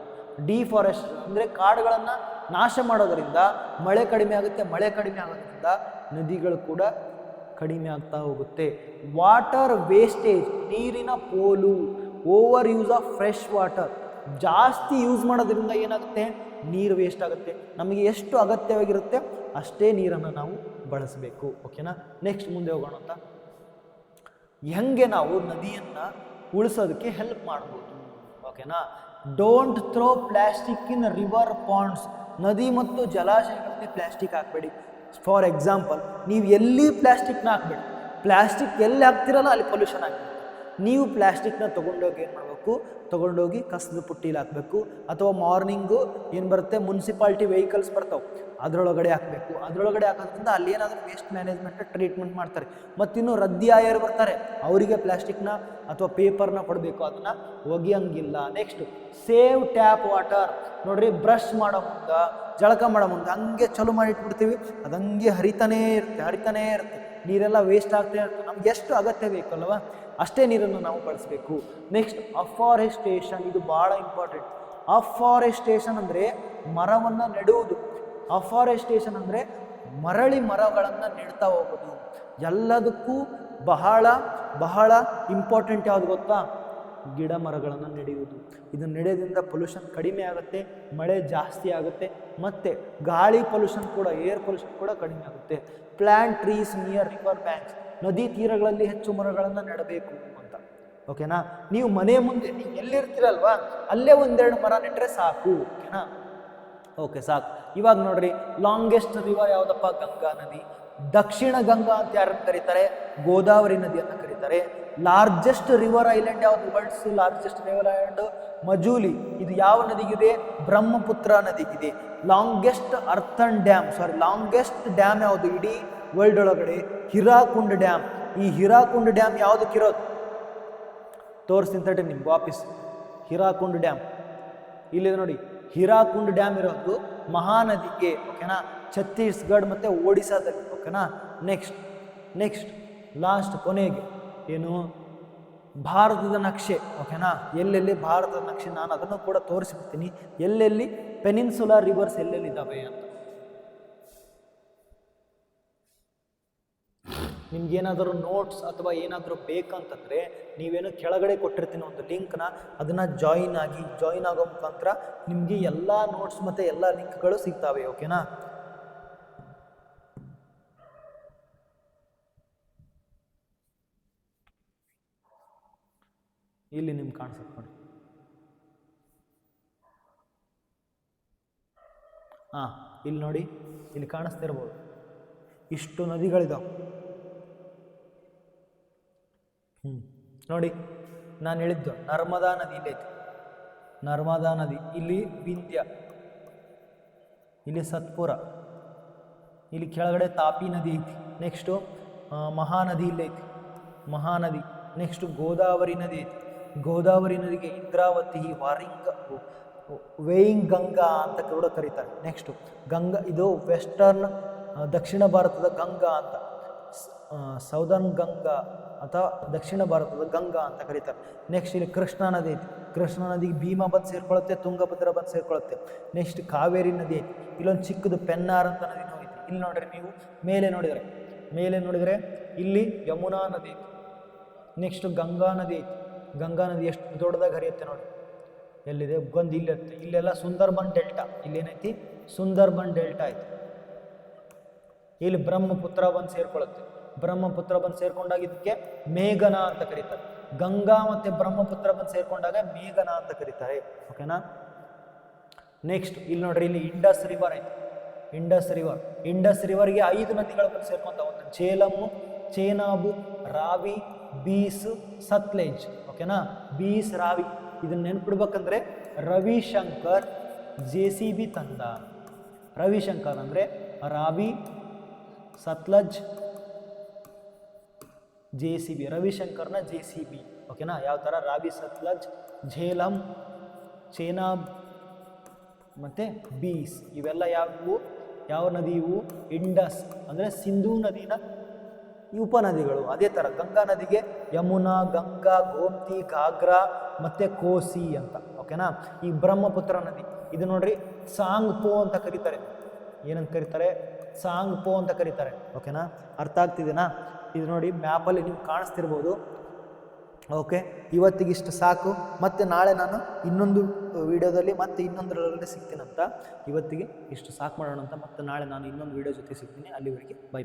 ಡಿಫಾರೆಸ್ಟ್ ಅಂದರೆ ಕಾಡುಗಳನ್ನು ನಾಶ ಮಾಡೋದರಿಂದ ಮಳೆ ಕಡಿಮೆ ಆಗುತ್ತೆ. ಮಳೆ ಕಡಿಮೆ ಆಗೋದ್ರಿಂದ ನದಿಗಳು ಕೂಡ ಕಡಿಮೆ ಆಗ್ತಾ ಹೋಗುತ್ತೆ. ವಾಟರ್ ವೇಸ್ಟೇಜ್, ನೀರಿನ ಪೋಲು, over use of fresh water, ಜಾಸ್ತಿ ಯೂಸ್ ಮಾಡೋದ್ರಿಂದ ಏನಾಗುತ್ತೆ, ನೀರು ವೇಸ್ಟ್ ಆಗುತ್ತೆ. ನಮಗೆ ಎಷ್ಟು ಅಗತ್ಯವಾಗಿರುತ್ತೆ ಅಷ್ಟೇ ನೀರನ್ನು ನಾವು ಬಳಸಬೇಕು. ಓಕೆನಾ. ನೆಕ್ಸ್ಟ್ ಮುಂದೆ ಹೋಗೋಣ ಅಂತ, ಹೆಂಗೆ ನಾವು ನದಿಯನ್ನು ಉಳಿಸೋದಕ್ಕೆ ಹೆಲ್ಪ್ ಮಾಡ್ಬೋದು. ಓಕೆನಾ. Don't throw plastic in river ponds, ನದಿ ಮತ್ತು ಜಲಾಶಯಗಳಲ್ಲಿ ಪ್ಲಾಸ್ಟಿಕ್ ಹಾಕಬೇಡಿ. ಫಾರ್ ಎಕ್ಸಾಂಪಲ್, ನೀವು ಎಲ್ಲಿ ಪ್ಲಾಸ್ಟಿಕ್ನ ಹಾಕಬೇಡಿ. ಪ್ಲಾಸ್ಟಿಕ್ ಎಲ್ಲಿ ಹಾಕ್ತಿರಲ್ಲ ಅಲ್ಲಿ ಪೊಲ್ಯೂಷನ್ ಆಗ್ತದೆ. ನೀವು ಪ್ಲಾಸ್ಟಿಕ್ನ ತೊಗೊಂಡೋಗಿ ಏನು ಮಾಡಬೇಕು, ತೊಗೊಂಡೋಗಿ ಕಸದ ಪುಟ್ಟಿಲಿ ಹಾಕಬೇಕು, ಅಥವಾ ಮಾರ್ನಿಂಗು ಏನು ಬರುತ್ತೆ, ಮುನ್ಸಿಪಾಲ್ಟಿ ವೆಹಿಕಲ್ಸ್ ಬರ್ತಾವೆ, ಅದರೊಳಗಡೆ ಹಾಕಬೇಕು. ಅದರೊಳಗಡೆ ಹಾಕೋದ್ರಿಂದ ಅಲ್ಲಿ ಏನಾದರೂ ವೇಸ್ಟ್ ಮ್ಯಾನೇಜ್ಮೆಂಟ್ ಟ್ರೀಟ್ಮೆಂಟ್ ಮಾಡ್ತಾರೆ. ಮತ್ತಿನ್ನು ರದ್ದಿ ಆಯರು ಬರ್ತಾರೆ, ಅವರಿಗೆ ಪ್ಲಾಸ್ಟಿಕ್ನ ಅಥವಾ ಪೇಪರ್ನ ಕೊಡಬೇಕು, ಅದನ್ನು ಒಗೆಯಂಗಿಲ್ಲ. Next save tap water. ನೋಡ್ರಿ, ಬ್ರಷ್ ಮಾಡೋ ಮುಂದೆ, ಜಳಕ ಮಾಡೋ ಮುಂದೆ ಹಂಗೆ ಚಲೋ ಮಾಡಿ ಇಟ್ಬಿಡ್ತೀವಿ, ಅದು ಹಂಗೆ ಹರಿತಾನೇ ಇರುತ್ತೆ. ನೀರೆಲ್ಲ ವೇಸ್ಟ್ ಆಗ್ತಾ ಇರುತ್ತೆ. ನಮ್ಗೆ ಎಷ್ಟು ಅಗತ್ಯ ಬೇಕಲ್ವ ಅಷ್ಟೇ ನೀರನ್ನು ನಾವು ಬಳಸಬೇಕು. ನೆಕ್ಸ್ಟ್ ಅಫಾರೆಸ್ಟೇಷನ್, ಇದು ಭಾಳ ಇಂಪಾರ್ಟೆಂಟ್. ಅಫಾರೆಸ್ಟೇಷನ್ ಅಂದರೆ ಮರವನ್ನು ನೆಡುವುದು. ಅಫಾರೆಸ್ಟೇಷನ್ ಅಂದರೆ ಮರಗಳನ್ನು ನೆಡ್ತಾ ಹೋಗೋದು. ಎಲ್ಲದಕ್ಕೂ ಬಹಳ ಇಂಪಾರ್ಟೆಂಟ್ ಯಾವುದು ಗೊತ್ತಾ, ಗಿಡ ಮರಗಳನ್ನು ನೆಡೆಯುವುದು. ಇದನ್ನು ನೆಡೆಯೋದ್ರಿಂದ ಪೊಲ್ಯೂಷನ್ ಕಡಿಮೆ ಆಗುತ್ತೆ, ಮಳೆ ಜಾಸ್ತಿ ಆಗುತ್ತೆ, ಮತ್ತು ಗಾಳಿ ಪೊಲ್ಯೂಷನ್ ಕೂಡ, ಏರ್ ಪೊಲ್ಯೂಷನ್ ಕೂಡ ಕಡಿಮೆ ಆಗುತ್ತೆ. Plant trees near river banks, ನದಿ ತೀರಗಳಲ್ಲಿ ಹೆಚ್ಚು ಮರಗಳನ್ನು ನೆಡಬೇಕು ಅಂತ. ಓಕೆನಾ. ನೀವು ಮನೆ ಮುಂದೆ ನೀವು ಎಲ್ಲಿರ್ತೀರಲ್ವಾ ಅಲ್ಲೇ 1-2 ಮರ ನೆಟ್ಟರೆ ಸಾಕು. ಓಕೆನಾ. ಓಕೆ, ಸಾಕು. ಇವಾಗ ನೋಡ್ರಿ, ಲಾಂಗೆಸ್ಟ್ ರಿವರ್ ಯಾವುದಪ್ಪ, ಗಂಗಾ ನದಿ. ದಕ್ಷಿಣ ಗಂಗಾ ಅಂತ ಯಾರನ್ನು ಕರೀತಾರೆ, ಗೋದಾವರಿ ನದಿಯನ್ನು ಕರೀತಾರೆ. ಲಾರ್ಜೆಸ್ಟ್ ರಿವರ್ ಐಲ್ಯಾಂಡ್ ಯಾವುದು, world's largest river island Majuli. ಇದು ಯಾವ ನದಿಗಿದೆ, ಬ್ರಹ್ಮಪುತ್ರ ನದಿಗಿದೆ. ಲಾಂಗೆಸ್ಟ್ ಡ್ಯಾಮ್ ಯಾವುದು ಇಡೀ ವರ್ಲ್ಡ್ ಒಳಗಡೆ, ಹಿರಾಕುಂಡ್ ಡ್ಯಾಮ್. ಈ ಹಿರಾಕುಂಡ್ ಡ್ಯಾಮ್ ಯಾವುದಕ್ಕಿರೋದು ತೋರಿಸ್ತೀನಿ ತಟ್ಟೆ ನಿಮ್ಗೆ ವಾಪಸ್. ಹಿರಾಕುಂಡ್ ಡ್ಯಾಮ್ ಇಲ್ಲಿದೆ ನೋಡಿ. ಹಿರಾಕುಂಡ್ ಡ್ಯಾಮ್ ಇರೋದು ಮಹಾನದಿಗೆ. ಓಕೆನಾ. ಛತ್ತೀಸ್ಗಢ ಮತ್ತು ಒಡಿಸ್ಸಾದಲ್ಲಿ. ಓಕೆನಾ. ನೆಕ್ಸ್ಟ್ ಲಾಸ್ಟ್ ಕೊನೆಗೆ ಏನು, ಭಾರತದ ನಕ್ಷೆ. ಓಕೆನಾ. ಎಲ್ಲೆಲ್ಲಿ ಭಾರತದ ನಕ್ಷೆ, ನಾನು ಅದನ್ನು ಕೂಡ ತೋರಿಸ್ಬಿಡ್ತೀನಿ, ಎಲ್ಲೆಲ್ಲಿ ಪೆನಿನ್ಸುಲರ್ ರಿವರ್ಸ್ ಎಲ್ಲೆಲ್ಲಿದ್ದಾವೆ ಅಂತ. ನಿಮ್ಗೇನಾದರೂ ನೋಟ್ಸ್ ಅಥವಾ ಏನಾದರೂ ಬೇಕಂತಂದರೆ ನೀವೇನು ಕೆಳಗಡೆ ಕೊಟ್ಟಿರ್ತೀನಿ ಒಂದು ಲಿಂಕ್ನ, ಅದನ್ನು ಜಾಯಿನ್ ಆಗೋ ಮುಖಾಂತರ ನಿಮಗೆ ಎಲ್ಲ ನೋಟ್ಸ್ ಮತ್ತು ಎಲ್ಲ ಲಿಂಕ್ಗಳು ಸಿಗ್ತವೆ. ಓಕೆನಾ? ಇಲ್ಲಿ ನಿಮ್ಗೆ ಕಾಣಿಸುತ್ತೆ ನೋಡಿ. ಇಲ್ಲಿ ನೋಡಿ, ಇಲ್ಲಿ ಕಾಣಿಸ್ತಿರ್ಬೋದು, ಇಷ್ಟು ನದಿಗಳಿದಾವೆ. ನೋಡಿ, ನಾನು ಹೇಳಿದ್ದು ನರ್ಮದಾ ನದಿ ಇಲ್ಲಿ ಐತಿ. ನರ್ಮದಾ ನದಿ, ಇಲ್ಲಿ ವಿಂಧ್ಯ, ಇಲ್ಲಿ ಸತ್ಪುರ, ಇಲ್ಲಿ ಕೆಳಗಡೆ ತಾಪಿ ನದಿ ಐತಿ. ನೆಕ್ಸ್ಟು ಮಹಾನದಿ ಇಲ್ಲಿ ಐತಿ, ಮಹಾನದಿ. ನೆಕ್ಸ್ಟು ಗೋದಾವರಿ ನದಿ ಐತಿ. ಗೋದಾವರಿ ನದಿಗೆ ಇಂದ್ರಾವತಿ, ವೇಯಿಂಗ್ ಗಂಗಾ ಅಂತ ಕೂಡ ಕರೀತಾರೆ. ನೆಕ್ಸ್ಟು ಗಂಗಾ, ಇದು ವೆಸ್ಟರ್ನ್ ದಕ್ಷಿಣ ಭಾರತದ ಗಂಗಾ ಅಂತ, ಸೌದರ್ನ್ ಗಂಗಾ ಅಥವಾ ದಕ್ಷಿಣ ಭಾರತದ ಗಂಗಾ ಅಂತ ಕರೀತಾರೆ. ನೆಕ್ಸ್ಟ್ ಇಲ್ಲಿ ಕೃಷ್ಣಾ ನದಿ ಐತಿ. ಕೃಷ್ಣಾ ನದಿಗೆ ಭೀಮಾ ಬಂದು ಸೇರ್ಕೊಳ್ಳುತ್ತೆ, ತುಂಗಭದ್ರಾ ಬಂದು ಸೇರ್ಕೊಳ್ಳುತ್ತೆ. ನೆಕ್ಸ್ಟ್ ಕಾವೇರಿ ನದಿ ಐತಿ. ಇಲ್ಲೊಂದು ಚಿಕ್ಕದು ಪೆನ್ನಾರ್ ಅಂತ ನದಿನೂ ಐತಿ. ಇಲ್ಲಿ ನೋಡ್ರಿ, ನೀವು ಮೇಲೆ ನೋಡಿದರೆ ಇಲ್ಲಿ ಯಮುನಾ ನದಿ ಐತಿ. ನೆಕ್ಸ್ಟ್ ಗಂಗಾ ನದಿ ಐತಿ. ಗಂಗಾ ನದಿ ಎಷ್ಟು ದೊಡ್ಡದಾಗಿ ಹರಿಯುತ್ತೆ ನೋಡಿ, ಎಲ್ಲಿದೆ ಒಂದು ಇಲ್ಲಿರುತ್ತೆ. ಇಲ್ಲೆಲ್ಲ ಸುಂದರ್ಬನ್ ಡೆಲ್ಟಾ, ಇಲ್ಲೇನೈತಿ ಸುಂದರ್ಬನ್ ಡೆಲ್ಟಾ ಐತಿ. ಇಲ್ಲಿ ಬ್ರಹ್ಮಪುತ್ರ ಬಂದು ಸೇರ್ಕೊಳ್ಳುತ್ತೆ. ಬ್ರಹ್ಮಪುತ್ರ ಬಂದು ಸೇರ್ಕೊಂಡಾಗ ಇದಕ್ಕೆ ಮೇಘನಾ ಅಂತ ಕರೀತಾರೆ. ಗಂಗಾ ಮತ್ತು ಬ್ರಹ್ಮಪುತ್ರ ಬಂದು ಸೇರ್ಕೊಂಡಾಗ ಮೇಘನಾ ಅಂತ ಕರೀತಾರೆ. ಓಕೆನಾ? ನೆಕ್ಸ್ಟ್ ಇಲ್ಲಿ ನೋಡ್ರಿ, ಇಲ್ಲಿ ಇಂಡಸ್ ರಿವರ್ ಐತಿ. ಇಂಡಸ್ ರಿವರ್ಗೆ 5 ನದಿಗಳು ಬಂದು ಸೇರ್ಕೊಂತ, ಒಂದು ಝೇಲಮ್ಮು, ಚೇನಾಬು, ರಾವಿ, ಬೀಸ್, ಸತ್ಲೇಜ್. ಓಕೆನಾ? ಬೀಸ್, ರಾವಿ. ಇದನ್ನ ನೆನ್ಪಿಡ್ಬೇಕಂದ್ರೆ ರವಿಶಂಕರ್ JCB ತಂದ. ರವಿಶಂಕರ್ ಅಂದರೆ ರಾವಿ, ಸತ್ಲಜ್, JCB. ರವಿಶಂಕರ್ನ JCB. ಓಕೆನಾ? ಯಾವ ಥರ ರಾವಿ, ಸತ್ಲಜ್, ಝೇಲಂ, ಚೇನಾಬ್ ಮತ್ತು ಬೀಸ್, ಇವೆಲ್ಲ ಯಾವ ನದಿ ಇವು? ಇಂಡಸ್ ಅಂದರೆ ಸಿಂಧೂ ನದಿನ ಈ ಉಪನದಿಗಳು. ಅದೇ ಥರ ಗಂಗಾ ನದಿಗೆ ಯಮುನಾ, ಗಂಗಾ, ಗೋಮತಿ, ಘಾಗ್ರಾ ಮತ್ತು ಕೋಸಿ ಅಂತ. ಓಕೆನಾ? ಈ ಬ್ರಹ್ಮಪುತ್ರ ನದಿ, ಇದು ನೋಡ್ರಿ ಸಾಂಗ್ ಪೋ ಅಂತ ಕರೀತಾರೆ. ಏನಂತ ಕರೀತಾರೆ? ಸಾಂಗ್ ಪೋ ಅಂತ ಕರೀತಾರೆ. ಓಕೆನಾ? ಅರ್ಥ ಆಗ್ತಿದೆನಾ? ಇದು ನೋಡಿ ಮ್ಯಾಪಲ್ಲಿ ನಿಮ್ಗೆ ಕಾಣಿಸ್ತಿರ್ಬೋದು. ಓಕೆ, ಇವತ್ತಿಗಿಷ್ಟು ಸಾಕು. ಮತ್ತೆ ನಾಳೆ ನಾನು ಇನ್ನೊಂದು ವಿಡಿಯೋದಲ್ಲಿ ಮತ್ತೆ ಇನ್ನೊಂದರಲ್ಲಿ ಸಿಗ್ತೀನಂತ. ಇವತ್ತಿಗೆ ಇಷ್ಟು ಸಾಕು ಮಾಡೋಣ ಅಂತ. ಮತ್ತೆ ನಾಳೆ ನಾನು ಇನ್ನೊಂದು ವಿಡಿಯೋ ಜೊತೆ ಸಿಗ್ತೀನಿ. ಅಲ್ಲಿವರೆಗೆ ಬೈ.